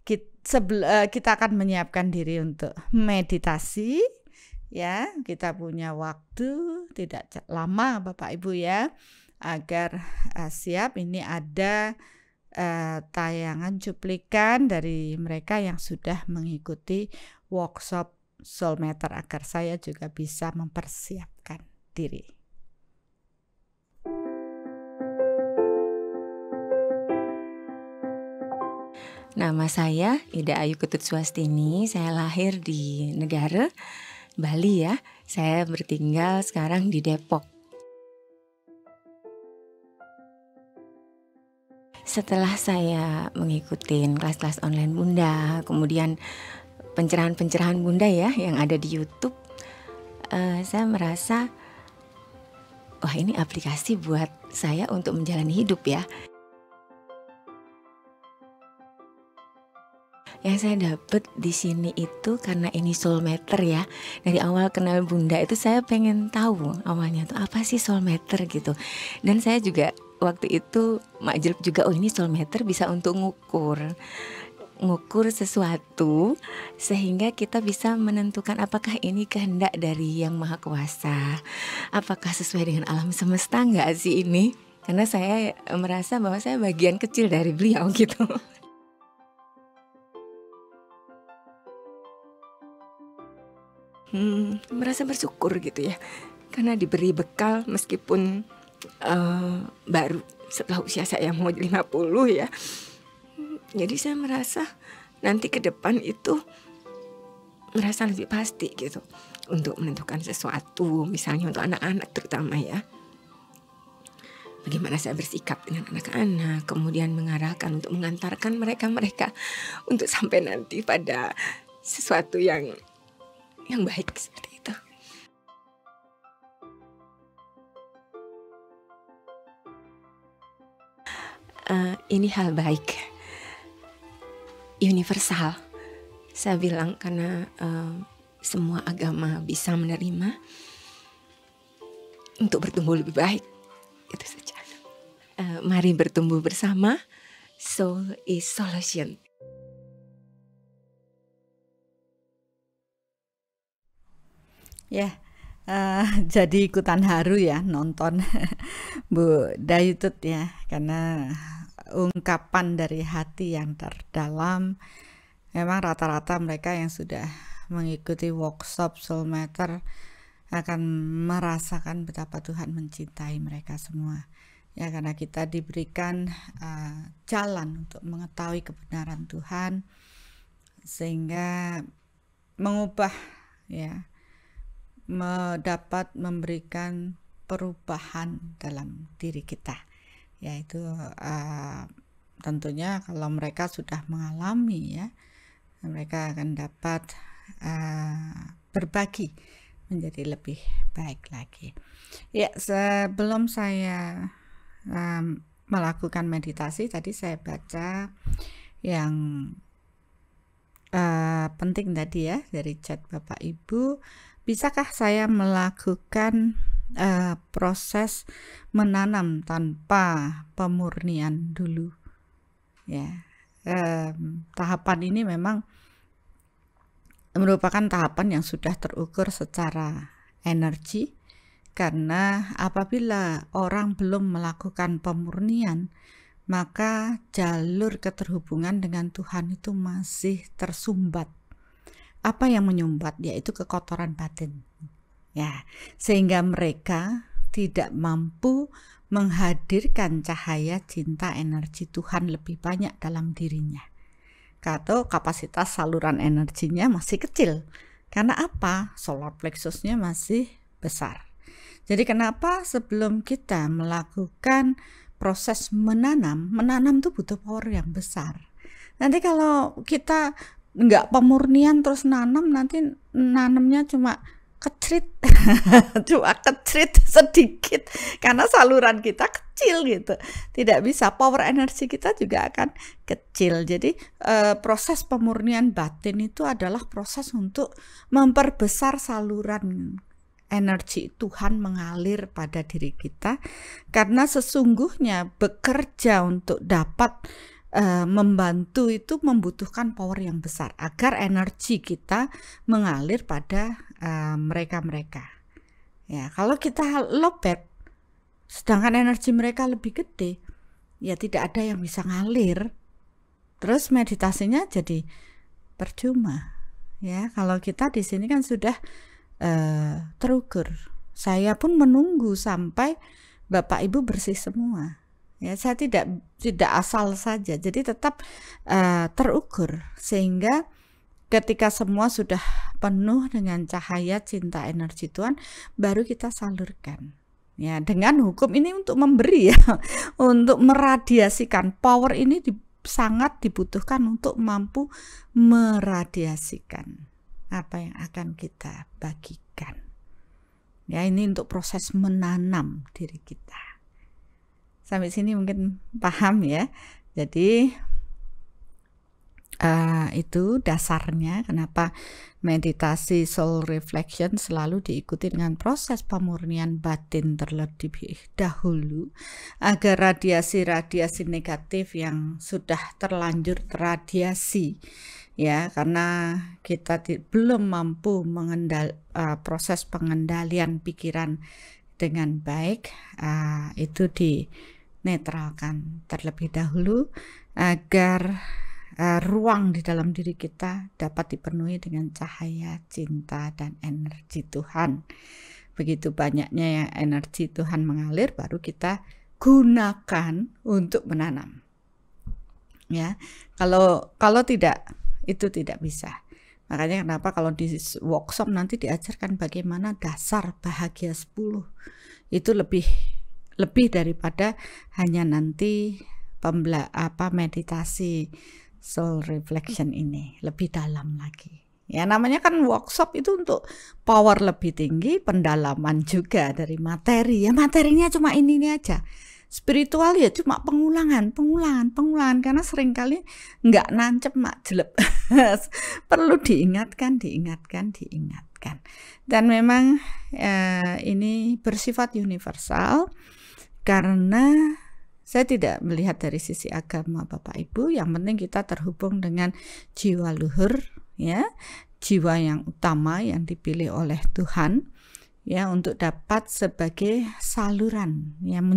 kita akan menyiapkan diri untuk meditasi. Ya, kita punya waktu tidak lama Bapak Ibu ya, agar siap. Ini ada tayangan cuplikan dari mereka yang sudah mengikuti workshop Soul Matter, agar saya juga bisa mempersiapkan diri. Nama saya Ida Ayu Ketut Swastini. Saya lahir di negara Bali ya. Saya bertinggal sekarang di Depok. Setelah saya mengikuti kelas-kelas online Bunda, kemudian pencerahan-pencerahan Bunda ya yang ada di YouTube, saya merasa, wah ini aplikasi buat saya untuk menjalani hidup ya. Yang saya dapat di sini itu karena ini Soul Matter ya. Dari awal kenal Bunda itu saya pengen tahu awalnya tuh apa sih Soul Matter gitu. Dan saya juga waktu itu makjub juga, oh ini Soul Matter bisa untuk ngukur sesuatu sehingga kita bisa menentukan apakah ini kehendak dari Yang Maha Kuasa, apakah sesuai dengan alam semesta enggak sih ini. Karena saya merasa bahwa saya bagian kecil dari beliau gitu. Merasa bersyukur gitu ya, karena diberi bekal meskipun baru setelah usia saya mau 50 ya. Jadi saya merasa nanti ke depan itu merasa lebih pasti gitu untuk menentukan sesuatu, misalnya untuk anak-anak terutama ya. Bagaimana saya bersikap dengan anak-anak, kemudian mengarahkan untuk mengantarkan mereka-mereka untuk sampai nanti pada sesuatu yang baik seperti itu. Ini hal baik. universal. Saya bilang karena semua agama bisa menerima untuk bertumbuh lebih baik. Itu saja. Mari bertumbuh bersama. Soul is solution. Ya, jadi ikutan haru ya nonton Bu Dayutut ya, karena ungkapan dari hati yang terdalam. Memang rata-rata mereka yang sudah mengikuti workshop Soul Matter akan merasakan betapa Tuhan mencintai mereka semua. Ya, karena kita diberikan jalan untuk mengetahui kebenaran Tuhan, sehingga mengubah ya, dapat memberikan perubahan dalam diri kita, yaitu tentunya kalau mereka sudah mengalami ya, mereka akan dapat berbagi menjadi lebih baik lagi. Ya, sebelum saya melakukan meditasi tadi, saya baca yang penting tadi ya dari chat Bapak Ibu. Bisakah saya melakukan proses menanam tanpa pemurnian dulu? Ya, tahapan ini memang merupakan tahapan yang sudah terukur secara energi, karena apabila orang belum melakukan pemurnian, maka jalur keterhubungan dengan Tuhan itu masih tersumbat. Apa yang menyumbat? Yaitu kekotoran batin. Ya, sehingga mereka tidak mampu menghadirkan cahaya cinta energi Tuhan lebih banyak dalam dirinya. Atau kapasitas saluran energinya masih kecil. Karena apa? Solar plexusnya masih besar. Jadi kenapa sebelum kita melakukan proses menanam itu butuh power yang besar. Nanti kalau kita nggak pemurnian terus nanti nanamnya cuma kecrit sedikit, karena saluran kita kecil gitu, tidak bisa, power energi kita juga akan kecil. Jadi proses pemurnian batin itu adalah proses untuk memperbesar saluran energi Tuhan mengalir pada diri kita, karena sesungguhnya bekerja untuk dapat membantu itu membutuhkan power yang besar agar energi kita mengalir pada mereka-mereka. Ya, kalau kita lowbat, sedangkan energi mereka lebih gede, ya tidak ada yang bisa ngalir. Terus meditasinya jadi percuma. Ya, kalau kita di sini kan sudah terukur. Saya pun menunggu sampai Bapak Ibu bersih semua. Ya, saya tidak asal saja, jadi tetap terukur, sehingga ketika semua sudah penuh dengan cahaya cinta energi Tuhan, baru kita salurkan. Ya, dengan hukum ini untuk memberi ya, untuk meradiasikan. Power ini sangat dibutuhkan untuk mampu meradiasikan apa yang akan kita bagikan. Ya, ini untuk proses menanam diri kita. Sampai sini mungkin paham ya. Jadi itu dasarnya kenapa meditasi soul reflection selalu diikuti dengan proses pemurnian batin terlebih dahulu, agar radiasi-radiasi negatif yang sudah terlanjur terradiasi ya, karena kita belum mampu proses pengendalian pikiran dengan baik, itu dinetralkan terlebih dahulu agar ruang di dalam diri kita dapat dipenuhi dengan cahaya cinta dan energi Tuhan. Begitu banyaknya yang energi Tuhan mengalir, baru kita gunakan untuk menanam. Ya, kalau tidak, itu tidak bisa. Makanya kenapa kalau di workshop nanti diajarkan bagaimana dasar bahagia 10. Itu lebih daripada hanya nanti meditasi soul reflection ini, lebih dalam lagi. Ya, namanya kan workshop itu untuk power lebih tinggi, pendalaman juga dari materi. Ya, materinya cuma ini aja. Spiritual ya cuma pengulangan karena seringkali nggak nancep mak jelek. Perlu diingatkan. Dan memang ini bersifat universal karena saya tidak melihat dari sisi agama Bapak Ibu, yang penting kita terhubung dengan jiwa luhur ya, jiwa yang utama yang dipilih oleh Tuhan ya, untuk dapat sebagai saluran yang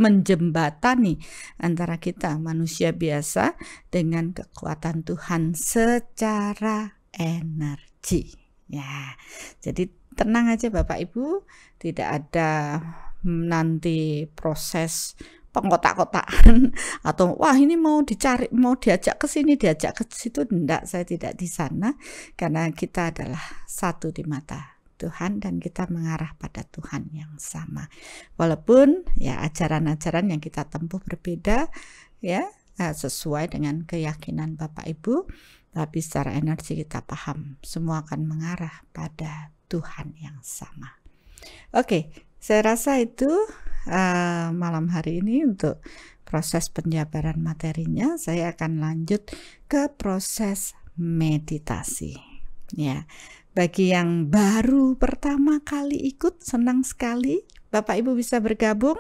menjembatani antara kita manusia biasa dengan kekuatan Tuhan secara energi ya. Jadi tenang aja Bapak Ibu, tidak ada nanti proses pengkotak-kotakan atau wah ini mau dicari, mau diajak ke sini, diajak ke situ. Enggak, saya tidak di sana, karena kita adalah satu di mata Tuhan dan kita mengarah pada Tuhan yang sama. Walaupun ya ajaran-ajaran yang kita tempuh berbeda ya, sesuai dengan keyakinan Bapak Ibu, tapi secara energi kita paham semua akan mengarah pada Tuhan yang sama. Oke, saya rasa itu malam hari ini untuk proses penjabaran materinya. Saya akan lanjut ke proses meditasi ya. Bagi yang baru pertama kali ikut, senang sekali Bapak Ibu bisa bergabung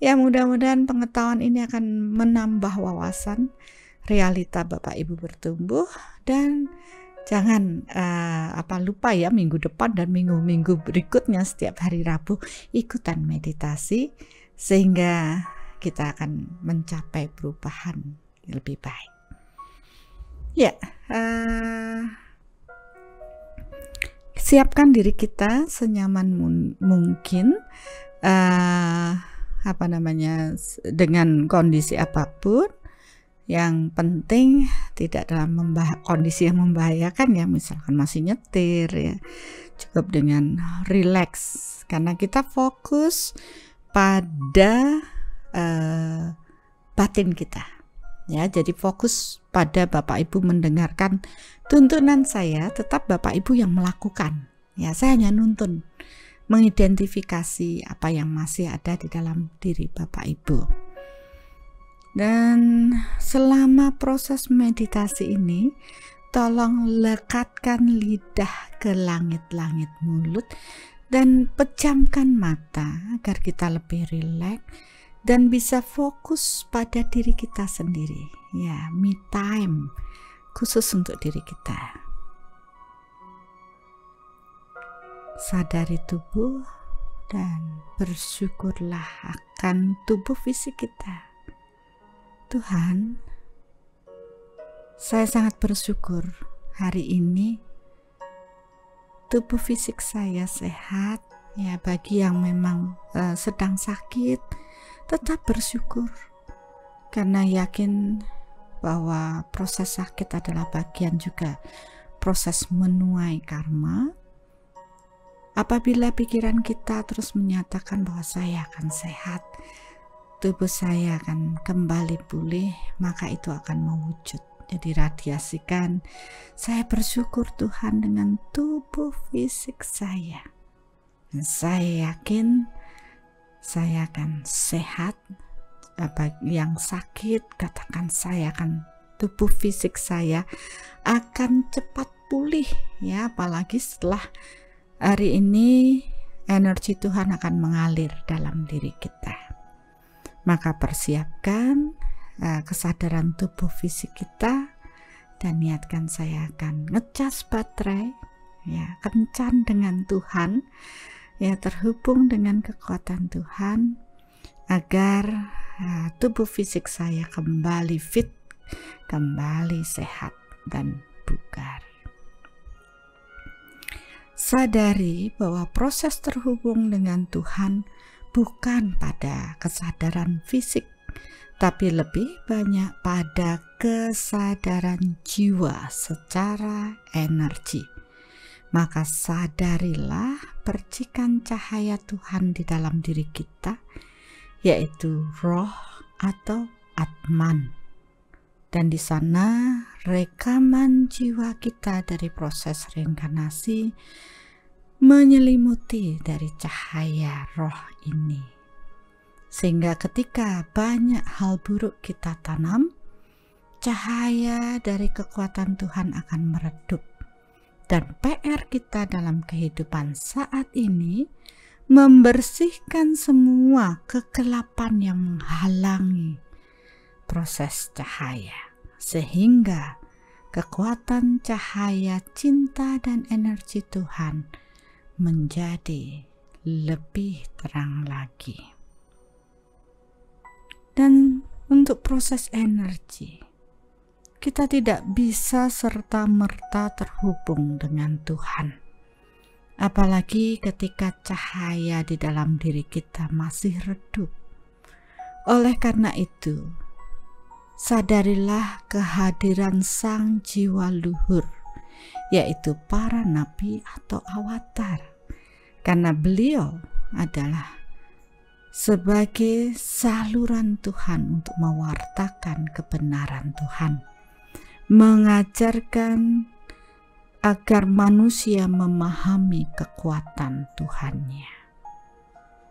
ya. Mudah-mudahan pengetahuan ini akan menambah wawasan, realita Bapak Ibu bertumbuh. Dan jangan lupa ya, minggu depan dan minggu-minggu berikutnya setiap hari Rabu ikutan meditasi, sehingga kita akan mencapai perubahan lebih baik ya. Siapkan diri kita senyaman mungkin dengan kondisi apapun. Yang penting tidak dalam kondisi yang membahayakan ya, misalkan masih nyetir ya, cukup dengan relax, karena kita fokus pada batin kita ya. Jadi fokus pada Bapak Ibu mendengarkan tuntunan saya, tetap Bapak Ibu yang melakukan ya. Saya hanya nuntun, mengidentifikasi apa yang masih ada di dalam diri Bapak Ibu. Dan selama proses meditasi ini, tolong lekatkan lidah ke langit-langit mulut dan pejamkan mata agar kita lebih rileks dan bisa fokus pada diri kita sendiri ya. Me time khusus untuk diri kita. Sadari tubuh dan bersyukurlah akan tubuh fisik kita. Tuhan, saya sangat bersyukur hari ini tubuh fisik saya sehat ya. Bagi yang memang sedang sakit, tetap bersyukur, karena yakin bahwa proses sakit adalah bagian juga proses menuai karma. Apabila pikiran kita terus menyatakan bahwa saya akan sehat, tubuh saya akan kembali pulih, maka itu akan mewujud. Jadi radiasikan, saya bersyukur Tuhan dengan tubuh fisik saya. Dan saya yakin saya akan sehat. Apa yang sakit, katakan saya akan, tubuh fisik saya akan cepat pulih ya. Apalagi setelah hari ini energi Tuhan akan mengalir dalam diri kita. Maka persiapkan kesadaran tubuh fisik kita dan niatkan saya akan ngecas baterai ya, kencan dengan Tuhan ya, terhubung dengan kekuatan Tuhan agar tubuh fisik saya kembali fit, kembali sehat dan bugar. Sadari bahwa proses terhubung dengan Tuhan bukan pada kesadaran fisik, tapi lebih banyak pada kesadaran jiwa secara energi. Maka sadarilah percikan cahaya Tuhan di dalam diri kita, yaitu roh atau Atman. Dan di sana rekaman jiwa kita dari proses reinkarnasi menyelimuti dari cahaya roh ini. Sehingga ketika banyak hal buruk kita tanam, cahaya dari kekuatan Tuhan akan meredup. Dan PR kita dalam kehidupan saat ini membersihkan semua kegelapan yang menghalangi proses cahaya, sehingga kekuatan cahaya cinta dan energi Tuhan menjadi lebih terang lagi. Dan untuk proses energi, kita tidak bisa serta-merta terhubung dengan Tuhan. Apalagi ketika cahaya di dalam diri kita masih redup. Oleh karena itu, sadarilah kehadiran sang jiwa luhur, yaitu para nabi atau awatar, karena beliau adalah sebagai saluran Tuhan untuk mewartakan kebenaran Tuhan, mengajarkan agar manusia memahami kekuatan Tuhannya.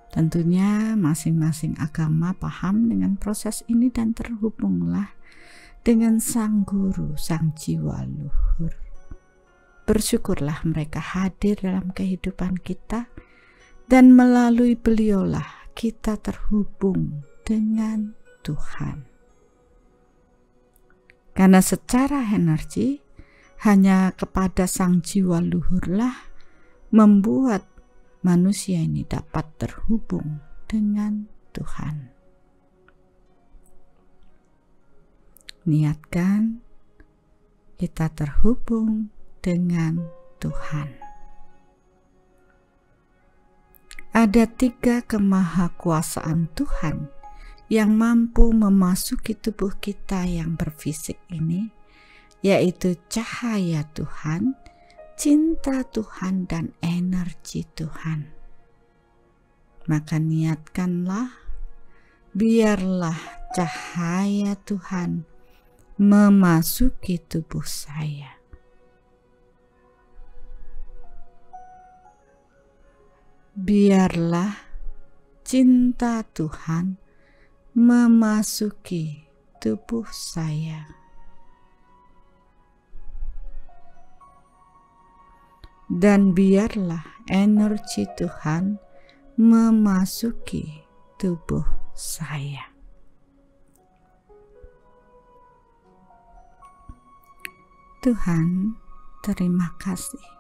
Tentunya masing-masing agama paham dengan proses ini dan terhubunglah dengan sang guru, sang jiwa luhur. Bersyukurlah mereka hadir dalam kehidupan kita, dan melalui beliaulah kita terhubung dengan Tuhan. Karena secara energi, hanya kepada sang jiwa luhurlah membuat manusia ini dapat terhubung dengan Tuhan. Niatkan kita terhubung dengan Tuhan. Ada 3 kemahakuasaan Tuhan yang mampu memasuki tubuh kita yang berfisik ini, yaitu cahaya Tuhan, cinta Tuhan, dan energi Tuhan. Maka niatkanlah, biarlah cahaya Tuhan memasuki tubuh saya. Biarlah cinta Tuhan memasuki tubuh saya. Dan biarlah energi Tuhan memasuki tubuh saya. Tuhan, terima kasih.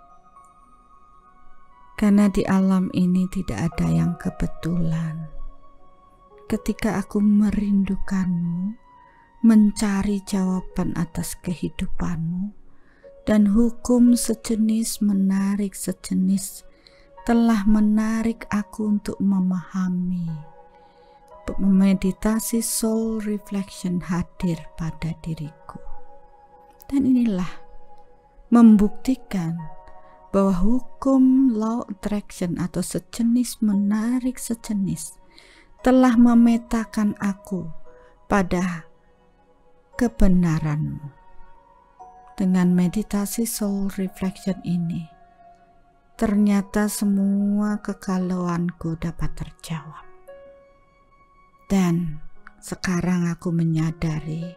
Karena di alam ini tidak ada yang kebetulan. Ketika aku merindukanmu, mencari jawaban atas kehidupanmu, dan hukum sejenis menarik sejenis telah menarik aku untuk memahami. Meditasi soul reflection hadir pada diriku. Dan inilah membuktikan bahwa hukum law attraction atau sejenis menarik sejenis telah memetakan aku pada kebenaranmu. Dengan meditasi soul reflection ini, ternyata semua kegalauanku dapat terjawab. Dan sekarang aku menyadari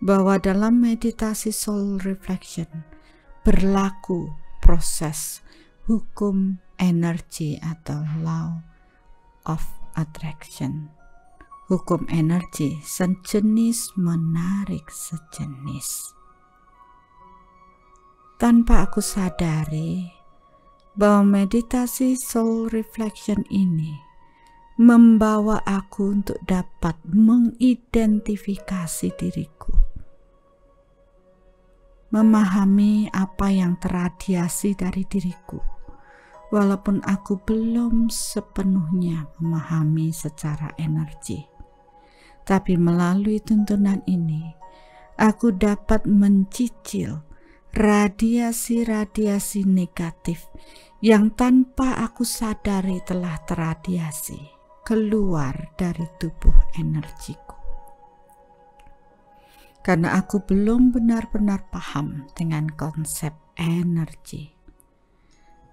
bahwa dalam meditasi soul reflection berlaku proses hukum energi atau law of attraction. Hukum energi sejenis menarik sejenis. Tanpa aku sadari bahwa meditasi soul reflection ini membawa aku untuk dapat mengidentifikasi diriku, memahami apa yang terradiasi dari diriku, walaupun aku belum sepenuhnya memahami secara energi. Tapi melalui tuntunan ini, aku dapat mencicil radiasi-radiasi negatif yang tanpa aku sadari telah terradiasi keluar dari tubuh energiku. Karena aku belum benar-benar paham dengan konsep energi.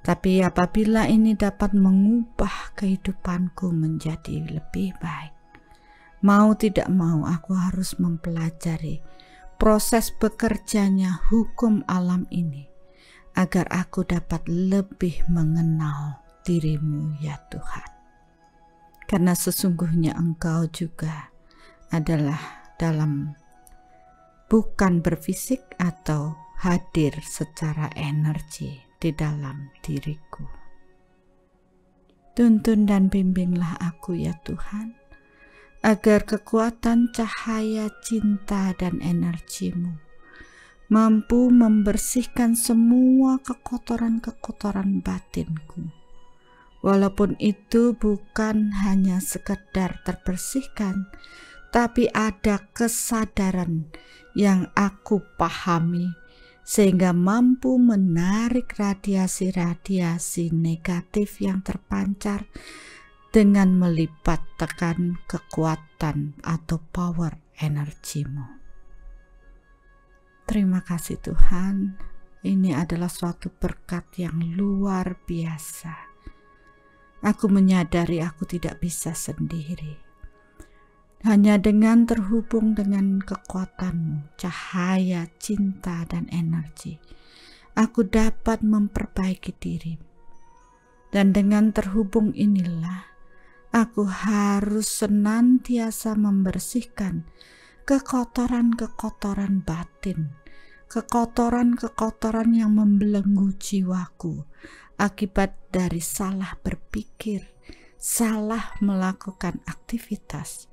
Tapi apabila ini dapat mengubah kehidupanku menjadi lebih baik, mau tidak mau aku harus mempelajari proses bekerjanya hukum alam ini, agar aku dapat lebih mengenal dirimu ya Tuhan. Karena sesungguhnya Engkau juga adalah dalam bukan berfisik atau hadir secara energi di dalam diriku. Tuntun dan bimbinglah aku ya Tuhan, agar kekuatan cahaya cinta dan energimu mampu membersihkan semua kekotoran-kekotoran batinku. Walaupun itu bukan hanya sekedar terbersihkan, tapi ada kesadaran yang aku pahami sehingga mampu menarik radiasi-radiasi negatif yang terpancar dengan melipat tekan kekuatan atau power energimu. Terima kasih Tuhan, ini adalah suatu berkat yang luar biasa. Aku menyadari aku tidak bisa sendiri. Hanya dengan terhubung dengan kekuatan-Mu, cahaya, cinta, dan energi, aku dapat memperbaiki diri. Dan dengan terhubung inilah, aku harus senantiasa membersihkan kekotoran-kekotoran batin, kekotoran-kekotoran yang membelenggu jiwaku akibat dari salah berpikir, salah melakukan aktivitas,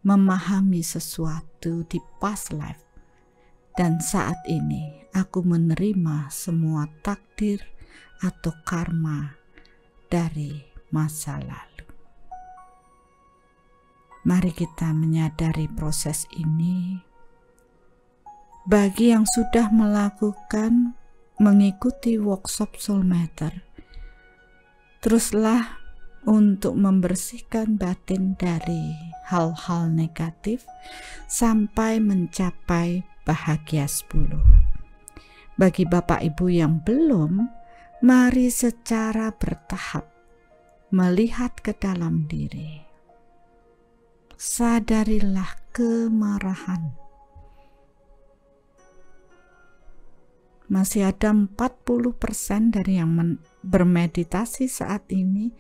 memahami sesuatu di past life. Dan saat ini aku menerima semua takdir atau karma dari masa lalu. Mari kita menyadari proses ini. Bagi yang sudah mengikuti workshop Soul Matter, teruslah untuk membersihkan batin dari hal-hal negatif sampai mencapai bahagia 10. Bagi Bapak Ibu yang belum, mari secara bertahap melihat ke dalam diri. Sadarilah kemarahan. Masih ada 40% dari yang bermeditasi saat ini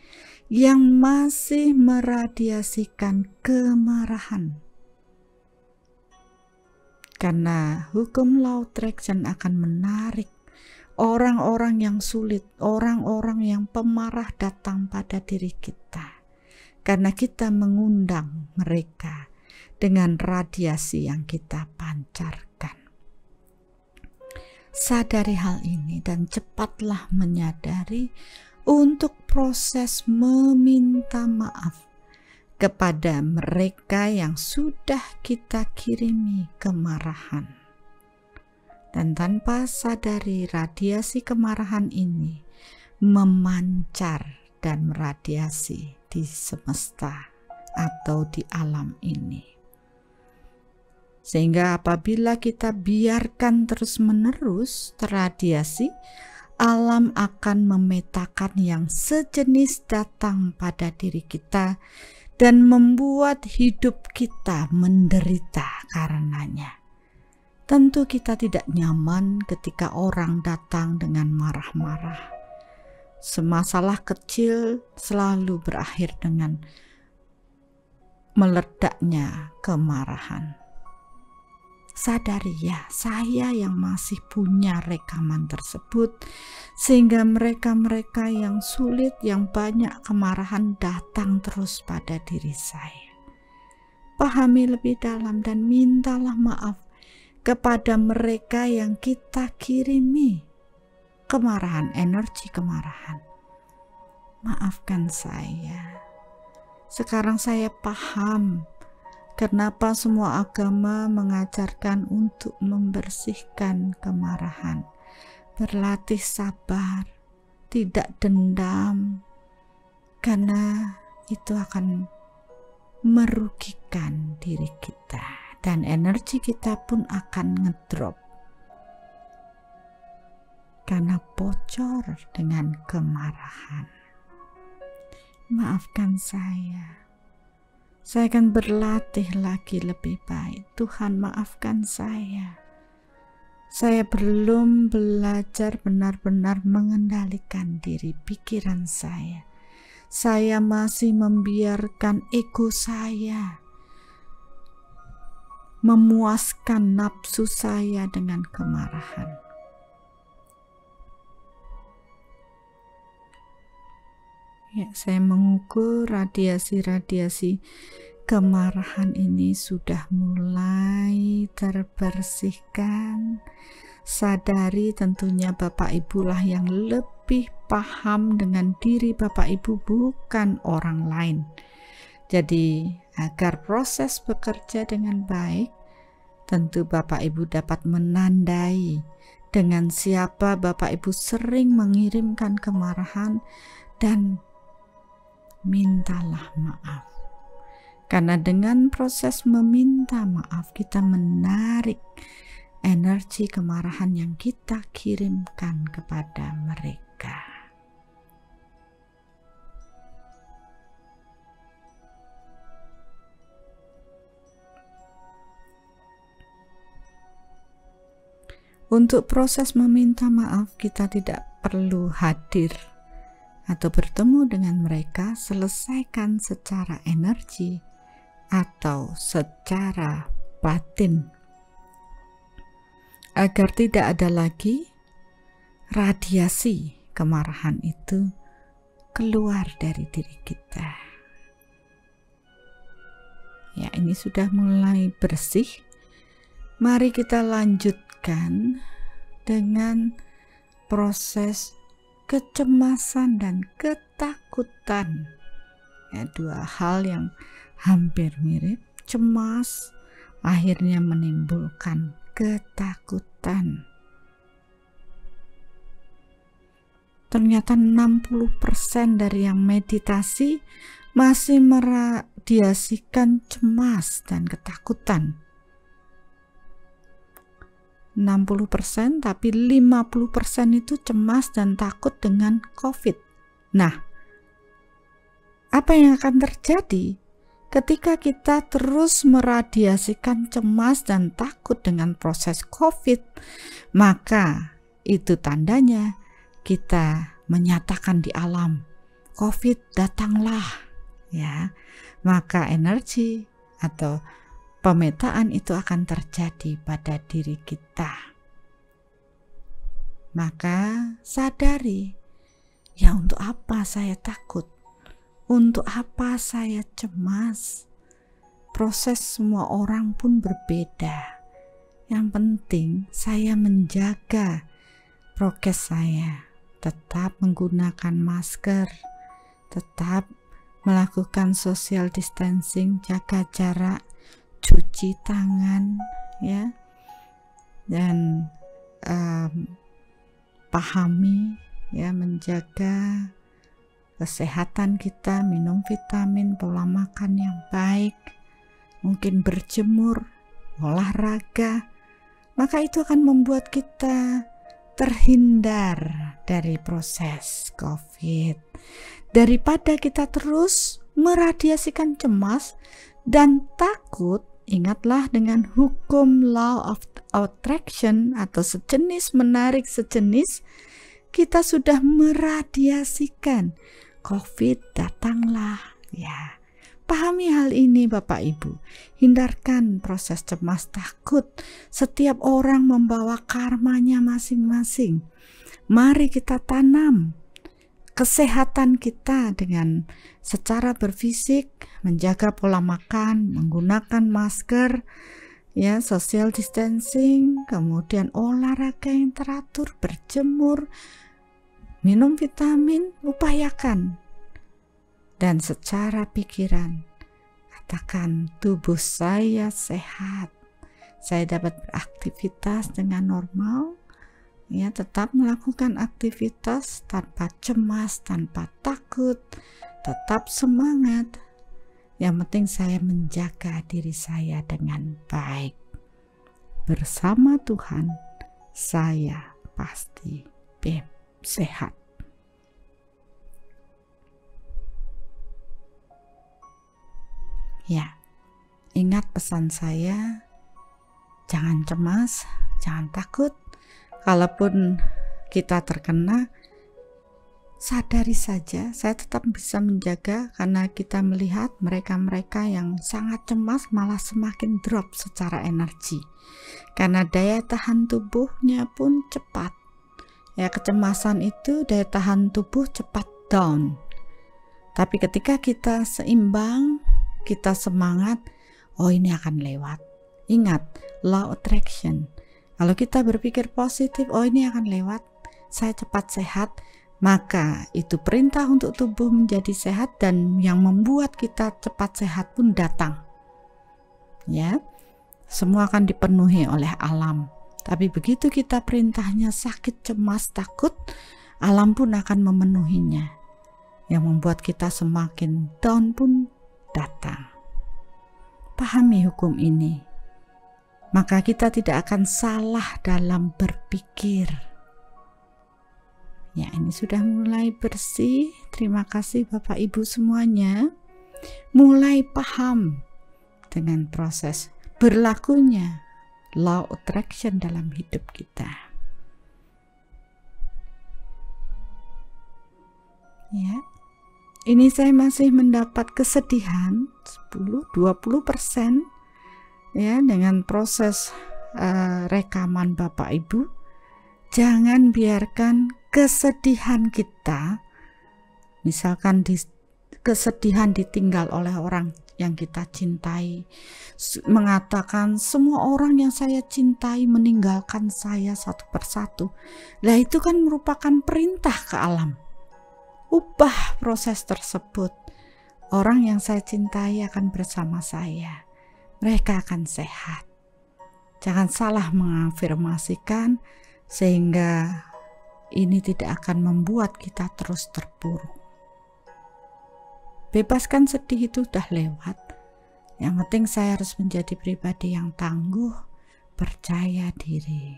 yang masih meradiasikan kemarahan. Karena hukum law attraction akan menarik orang-orang yang sulit, orang-orang yang pemarah datang pada diri kita. Karena kita mengundang mereka dengan radiasi yang kita pancarkan. Sadari hal ini dan cepatlah menyadari untuk proses meminta maaf kepada mereka yang sudah kita kirimi kemarahan. Dan tanpa sadari radiasi kemarahan ini memancar dan meradiasi di semesta atau di alam ini. Sehingga apabila kita biarkan terus-menerus terradiasi, alam akan memetakan yang sejenis datang pada diri kita dan membuat hidup kita menderita karenanya. Tentu kita tidak nyaman ketika orang datang dengan marah-marah. Semasalah kecil selalu berakhir dengan meledaknya kemarahan. Sadari ya, saya yang masih punya rekaman tersebut, sehingga mereka-mereka yang sulit, yang banyak kemarahan datang terus pada diri saya. Pahami lebih dalam dan mintalah maaf kepada mereka yang kita kirimi kemarahan, energi kemarahan. Maafkan saya. Sekarang saya paham kenapa semua agama mengajarkan untuk membersihkan kemarahan, berlatih sabar, tidak dendam, karena itu akan merugikan diri kita dan energi kita pun akan ngedrop. karena bocor dengan kemarahan. Maafkan saya. Saya akan berlatih lagi lebih baik. Tuhan, maafkan saya. Saya belum belajar benar-benar mengendalikan diri pikiran saya. Saya masih membiarkan ego saya memuaskan nafsu saya dengan kemarahan. Ya, saya mengukur radiasi-radiasi kemarahan ini sudah mulai terbersihkan. Sadari tentunya Bapak Ibu lah yang lebih paham dengan diri Bapak Ibu, bukan orang lain. Jadi agar proses bekerja dengan baik, tentu Bapak Ibu dapat menandai dengan siapa Bapak Ibu sering mengirimkan kemarahan dan mintalah maaf. Karena dengan proses meminta maaf kita menarik energi kemarahan yang kita kirimkan kepada mereka. Untuk proses meminta maaf kita tidak perlu hadir atau bertemu dengan mereka, selesaikan secara energi atau secara batin agar tidak ada lagi radiasi kemarahan itu keluar dari diri kita. Ya, ini sudah mulai bersih. Mari kita lanjutkan dengan proses kecemasan dan ketakutan. Ya, dua hal yang hampir mirip. Cemas akhirnya menimbulkan ketakutan. Ternyata 60% dari yang meditasi masih meradiasikan cemas dan ketakutan. 60%, tapi 50% itu cemas dan takut dengan COVID. Nah, apa yang akan terjadi ketika kita terus meradiasikan cemas dan takut dengan proses COVID? Maka itu tandanya kita menyatakan di alam, COVID datanglah, ya. Maka energi atau pemetaan itu akan terjadi pada diri kita. Maka sadari, ya untuk apa saya takut? Untuk apa saya cemas? Proses semua orang pun berbeda. Yang penting saya menjaga prokes saya, tetap menggunakan masker, tetap melakukan social distancing, jaga jarak, cuci tangan, ya, dan pahami, ya, menjaga kesehatan kita, minum vitamin, pola makan yang baik, mungkin berjemur, olahraga, maka itu akan membuat kita terhindar dari proses COVID. Daripada kita terus meradiasikan cemas dan takut, ingatlah dengan hukum law of attraction atau sejenis menarik sejenis, kita sudah meradiasikan COVID datanglah, ya. Pahami hal ini Bapak Ibu. Hindarkan proses cemas takut. Setiap orang membawa karmanya masing-masing. Mari kita tanam kesehatan kita dengan secara berfisik, menjaga pola makan, menggunakan masker, ya, social distancing, kemudian olahraga yang teratur, berjemur, minum vitamin, upayakan. Dan secara pikiran, katakan tubuh saya sehat, saya dapat beraktivitas dengan normal, ya, tetap melakukan aktivitas tanpa cemas, tanpa takut, tetap semangat. Yang penting saya menjaga diri saya dengan baik. Bersama Tuhan, saya pasti sehat. Ya, ingat pesan saya, jangan cemas, jangan takut. Kalaupun kita terkena, sadari saja, saya tetap bisa menjaga karena kita melihat mereka-mereka yang sangat cemas malah semakin drop secara energi. Karena daya tahan tubuhnya pun cepat. Ya, kecemasan itu daya tahan tubuh cepat down. Tapi ketika kita seimbang, kita semangat, oh ini akan lewat. Ingat, law attraction. Kalau kita berpikir positif, oh ini akan lewat, saya cepat sehat, maka itu perintah untuk tubuh menjadi sehat dan yang membuat kita cepat sehat pun datang. Ya, semua akan dipenuhi oleh alam. Tapi begitu kita perintahnya sakit, cemas, takut, alam pun akan memenuhinya. Yang membuat kita semakin down pun datang. Pahami hukum ini, maka kita tidak akan salah dalam berpikir. Ya, ini sudah mulai bersih. Terima kasih Bapak Ibu semuanya. Mulai paham dengan proses berlakunya law attraction dalam hidup kita. Ya. Ini saya masih mendapat kesedihan 10-20% ya dengan proses rekaman Bapak Ibu. Jangan biarkan kesedihan kita, misalkan kesedihan ditinggal oleh orang yang kita cintai, mengatakan semua orang yang saya cintai meninggalkan saya satu persatu. Nah, itu kan merupakan perintah ke alam. Ubah proses tersebut. Orang yang saya cintai akan bersama saya. Mereka akan sehat. Jangan salah mengafirmasikan sehingga ini tidak akan membuat kita terus terpuruk. Bebaskan sedih, itu sudah lewat. Yang penting saya harus menjadi pribadi yang tangguh, percaya diri.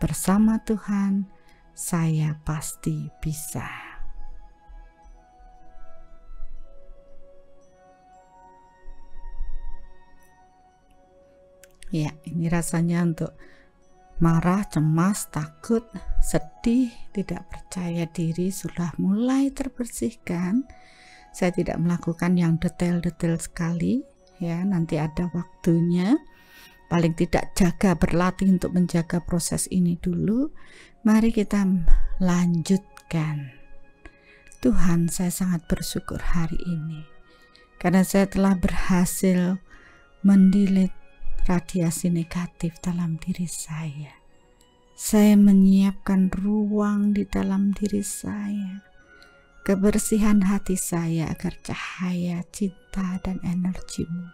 Bersama Tuhan, saya pasti bisa. Ya, ini rasanya untuk marah, cemas, takut, sedih, tidak percaya diri sudah mulai terbersihkan. Saya tidak melakukan yang detail-detail sekali, ya, nanti ada waktunya. Paling tidak berlatih untuk menjaga proses ini dulu. Mari kita lanjutkan. Tuhan, saya sangat bersyukur hari ini karena saya telah berhasil mendelete radiasi negatif dalam diri saya. Saya menyiapkan ruang di dalam diri saya, kebersihan hati saya agar cahaya cinta dan energimu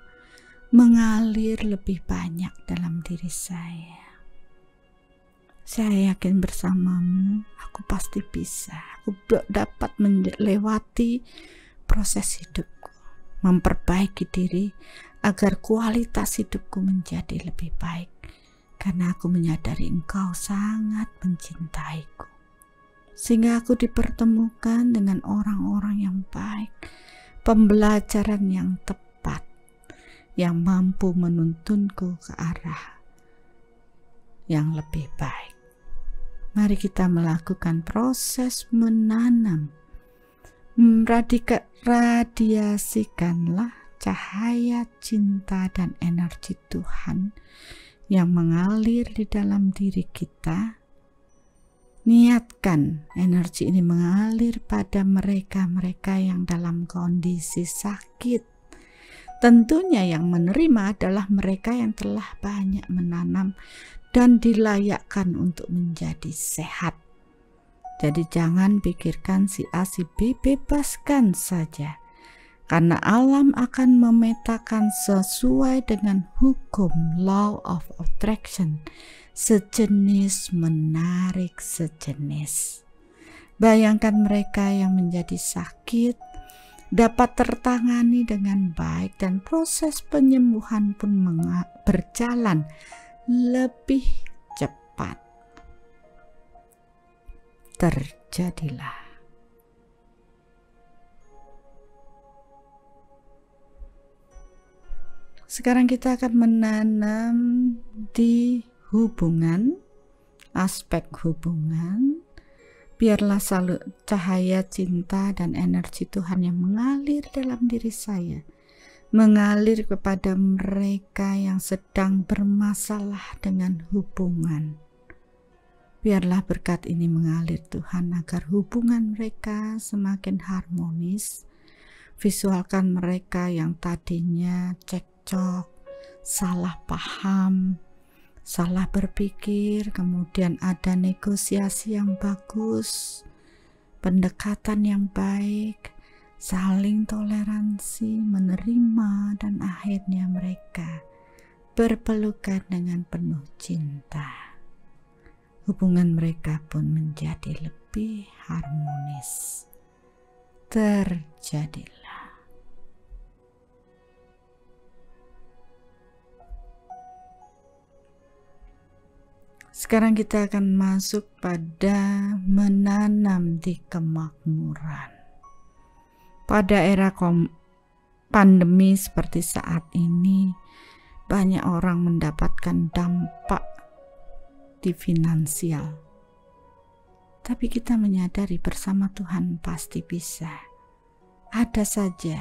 mengalir lebih banyak dalam diri saya. Saya yakin bersamamu, aku pasti bisa. Aku dapat melewati proses hidupku, memperbaiki diri agar kualitas hidupku menjadi lebih baik, karena aku menyadari Engkau sangat mencintaiku, sehingga aku dipertemukan dengan orang-orang yang baik, pembelajaran yang tepat, yang mampu menuntunku ke arah yang lebih baik. Mari kita melakukan proses menanam, radiasikanlah cahaya cinta dan energi Tuhan yang mengalir di dalam diri kita. Niatkan energi ini mengalir pada mereka-mereka yang dalam kondisi sakit. Tentunya yang menerima adalah mereka yang telah banyak menanam dan dilayakkan untuk menjadi sehat. Jadi jangan pikirkan si A si B, bebaskan saja. Karena alam akan memetakan sesuai dengan hukum law of attraction. Sejenis menarik sejenis. Bayangkan mereka yang menjadi sakit dapat tertangani dengan baik dan proses penyembuhan pun berjalan lebih cepat. terjadilah. Sekarang kita akan menanam di hubungan, aspek hubungan. Biarlah selalu cahaya cinta dan energi Tuhan yang mengalir dalam diri saya, mengalir kepada mereka yang sedang bermasalah dengan hubungan. Biarlah berkat ini mengalir Tuhan agar hubungan mereka semakin harmonis. Visualkan mereka yang tadinya cekcok, salah paham, salah berpikir, kemudian ada negosiasi yang bagus, pendekatan yang baik, saling toleransi, menerima, dan akhirnya mereka berpelukan dengan penuh cinta. Hubungan mereka pun menjadi lebih harmonis. Terjadilah. Sekarang kita akan masuk pada menanam di kemakmuran. Pada era pandemi seperti saat ini, banyak orang mendapatkan dampak di finansial. Tapi kita menyadari bersama Tuhan pasti bisa. Ada saja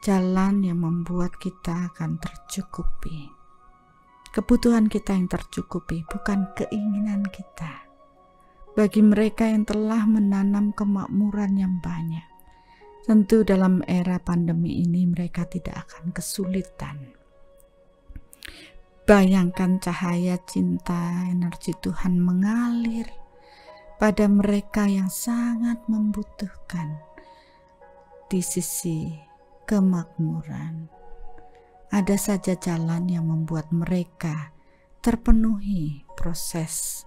jalan yang membuat kita akan tercukupi. Kebutuhan kita yang tercukupi, bukan keinginan kita. Bagi mereka yang telah menanam kemakmuran yang banyak, tentu dalam era pandemi ini mereka tidak akan kesulitan. Bayangkan cahaya cinta, energi Tuhan mengalir pada mereka yang sangat membutuhkan di sisi kemakmuran. Ada saja jalan yang membuat mereka terpenuhi proses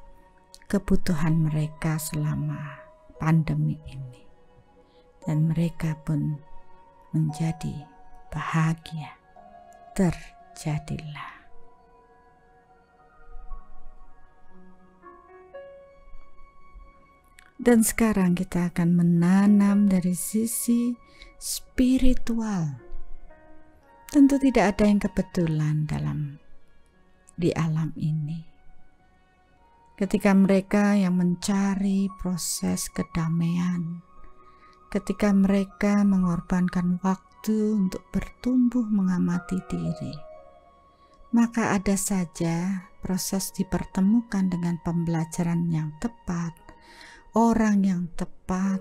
kebutuhan mereka selama pandemi ini. Dan mereka pun menjadi bahagia. Terjadilah. Dan sekarang kita akan menanam dari sisi spiritual. Tentu tidak ada yang kebetulan di alam ini. Ketika mereka yang mencari proses kedamaian, ketika mereka mengorbankan waktu untuk bertumbuh mengamati diri, maka ada saja proses dipertemukan dengan pembelajaran yang tepat, orang yang tepat,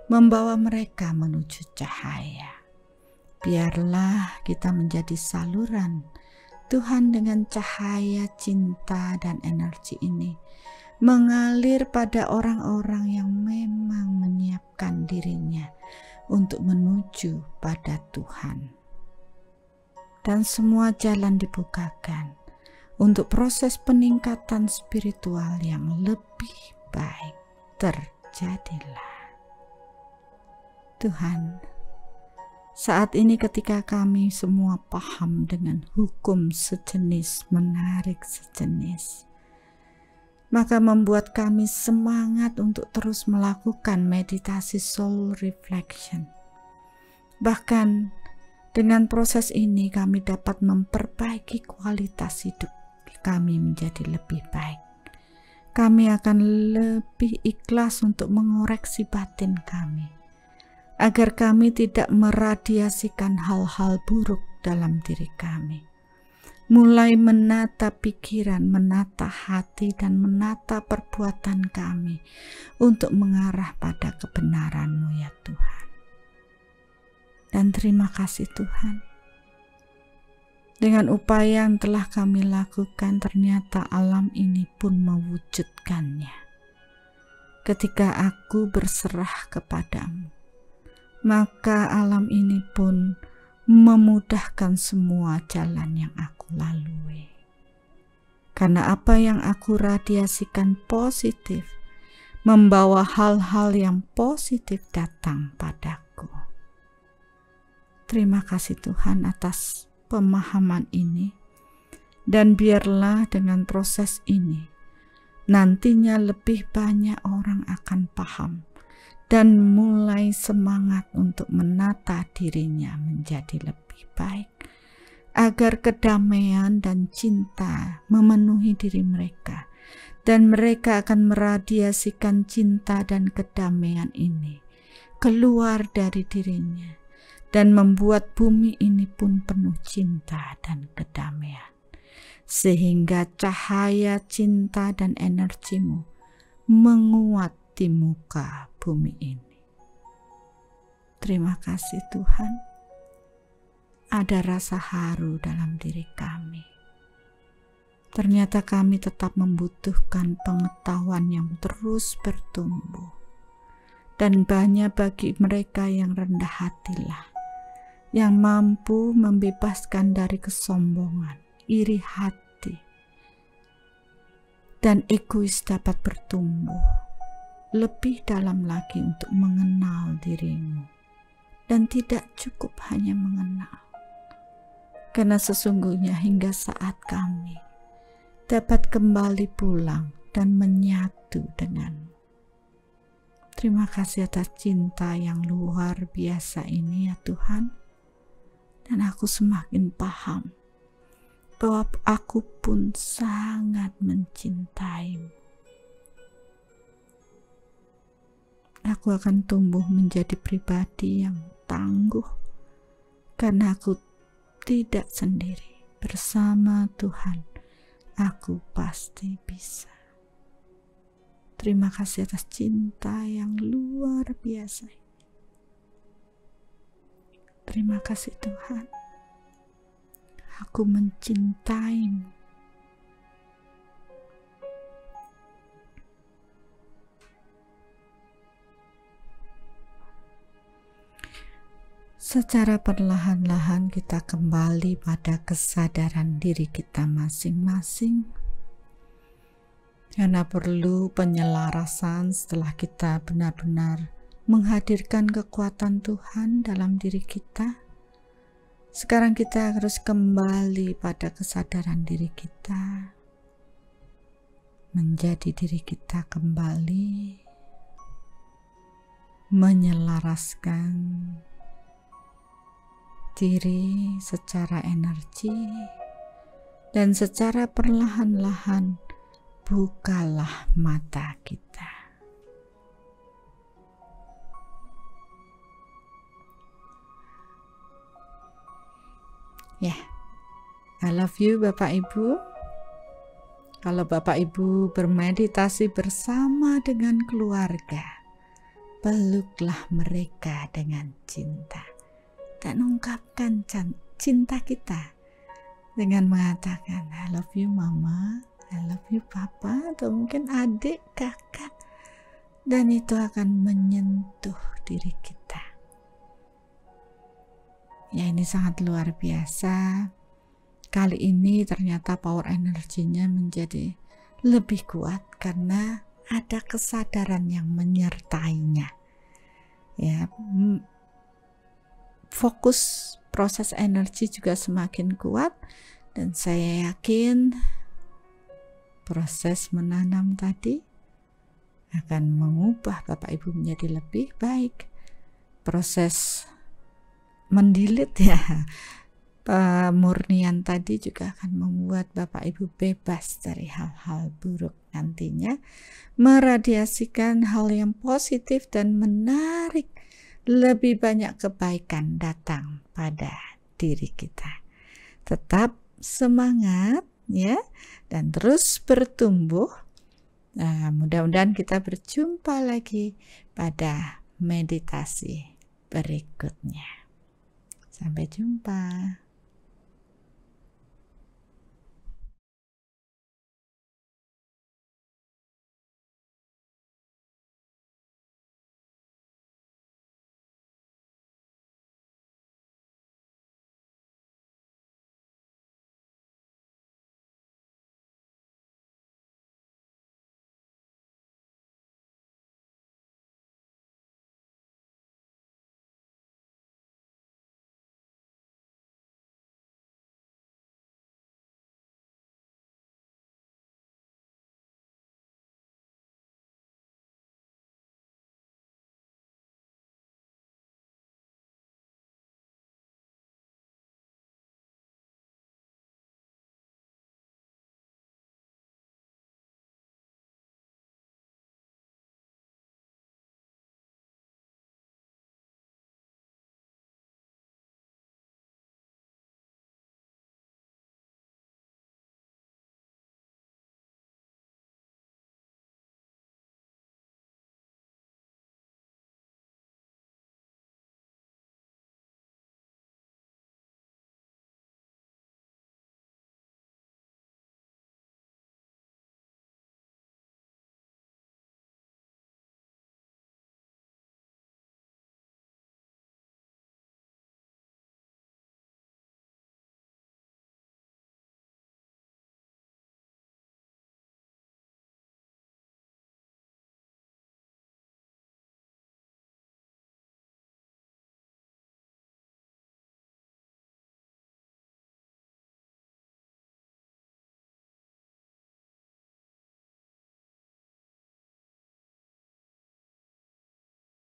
membawa mereka menuju cahaya. Biarlah kita menjadi saluran Tuhan dengan cahaya cinta dan energi ini mengalir pada orang-orang yang memang menyiapkan dirinya untuk menuju pada Tuhan. Dan semua jalan dibukakan untuk proses peningkatan spiritual yang lebih baik. Terjadilah. Tuhan, saat ini ketika kami semua paham dengan hukum sejenis menarik sejenis, maka membuat kami semangat untuk terus melakukan meditasi soul reflection. Bahkan dengan proses ini kami dapat memperbaiki kualitas hidup kami menjadi lebih baik. Kami akan lebih ikhlas untuk mengoreksi batin kami, agar kami tidak meradiasikan hal-hal buruk dalam diri kami. Mulai menata pikiran, menata hati, dan menata perbuatan kami untuk mengarah pada kebenaran-Mu ya Tuhan. Dan terima kasih Tuhan. Dengan upaya yang telah kami lakukan, ternyata alam ini pun mewujudkannya. Ketika aku berserah kepadamu, maka alam ini pun memudahkan semua jalan yang aku lalui. Karena apa yang aku radiasikan positif, membawa hal-hal yang positif datang padaku. Terima kasih Tuhan atas pemahaman ini, dan biarlah dengan proses ini nantinya lebih banyak orang akan paham dan mulai semangat untuk menata dirinya menjadi lebih baik, agar kedamaian dan cinta memenuhi diri mereka, dan mereka akan meradiasikan cinta dan kedamaian ini keluar dari dirinya dan membuat bumi ini pun penuh cinta dan kedamaian, sehingga cahaya cinta dan energimu menguat di muka bumi ini. Terima kasih Tuhan, ada rasa haru dalam diri kami. Ternyata kami tetap membutuhkan pengetahuan yang terus bertumbuh, dan banyak bagi mereka yang rendah hatilah yang mampu membebaskan dari kesombongan, iri hati, dan egois dapat bertumbuh lebih dalam lagi untuk mengenal dirimu, dan tidak cukup hanya mengenal, karena sesungguhnya hingga saat kami dapat kembali pulang dan menyatu denganmu. Terima kasih atas cinta yang luar biasa ini ya Tuhan, dan aku semakin paham bahwa aku pun sangat mencintaimu. Aku akan tumbuh menjadi pribadi yang tangguh karena aku tidak sendiri. Bersama Tuhan, aku pasti bisa. Terima kasih atas cinta yang luar biasa. Terima kasih Tuhan. Aku mencintaimu. Secara perlahan-lahan kita kembali pada kesadaran diri kita masing-masing, karena perlu penyelarasan setelah kita benar-benar menghadirkan kekuatan Tuhan dalam diri kita. Sekarang kita harus kembali pada kesadaran diri kita, menjadi diri kita kembali, menyelaraskan diri secara energi, dan secara perlahan-lahan bukalah mata kita. Ya, I love you Bapak Ibu. Kalau Bapak Ibu bermeditasi bersama dengan keluarga, peluklah mereka dengan cinta dan ungkapkan cinta kita dengan mengatakan I love you Mama, I love you Papa, atau mungkin adik, kakak, dan itu akan menyentuh diri kita. Ya, ini sangat luar biasa. Kali ini ternyata power energinya menjadi lebih kuat karena ada kesadaran yang menyertainya. Ya, fokus proses energi juga semakin kuat, dan saya yakin proses menanam tadi akan mengubah Bapak Ibu menjadi lebih baik. Proses mendilit ya, pemurnian tadi juga akan membuat Bapak Ibu bebas dari hal-hal buruk nantinya, meradiasikan hal yang positif dan menarik lebih banyak kebaikan datang pada diri kita. Tetap semangat ya, dan terus bertumbuh. Nah, mudah-mudahan kita berjumpa lagi pada meditasi berikutnya. Sampai jumpa.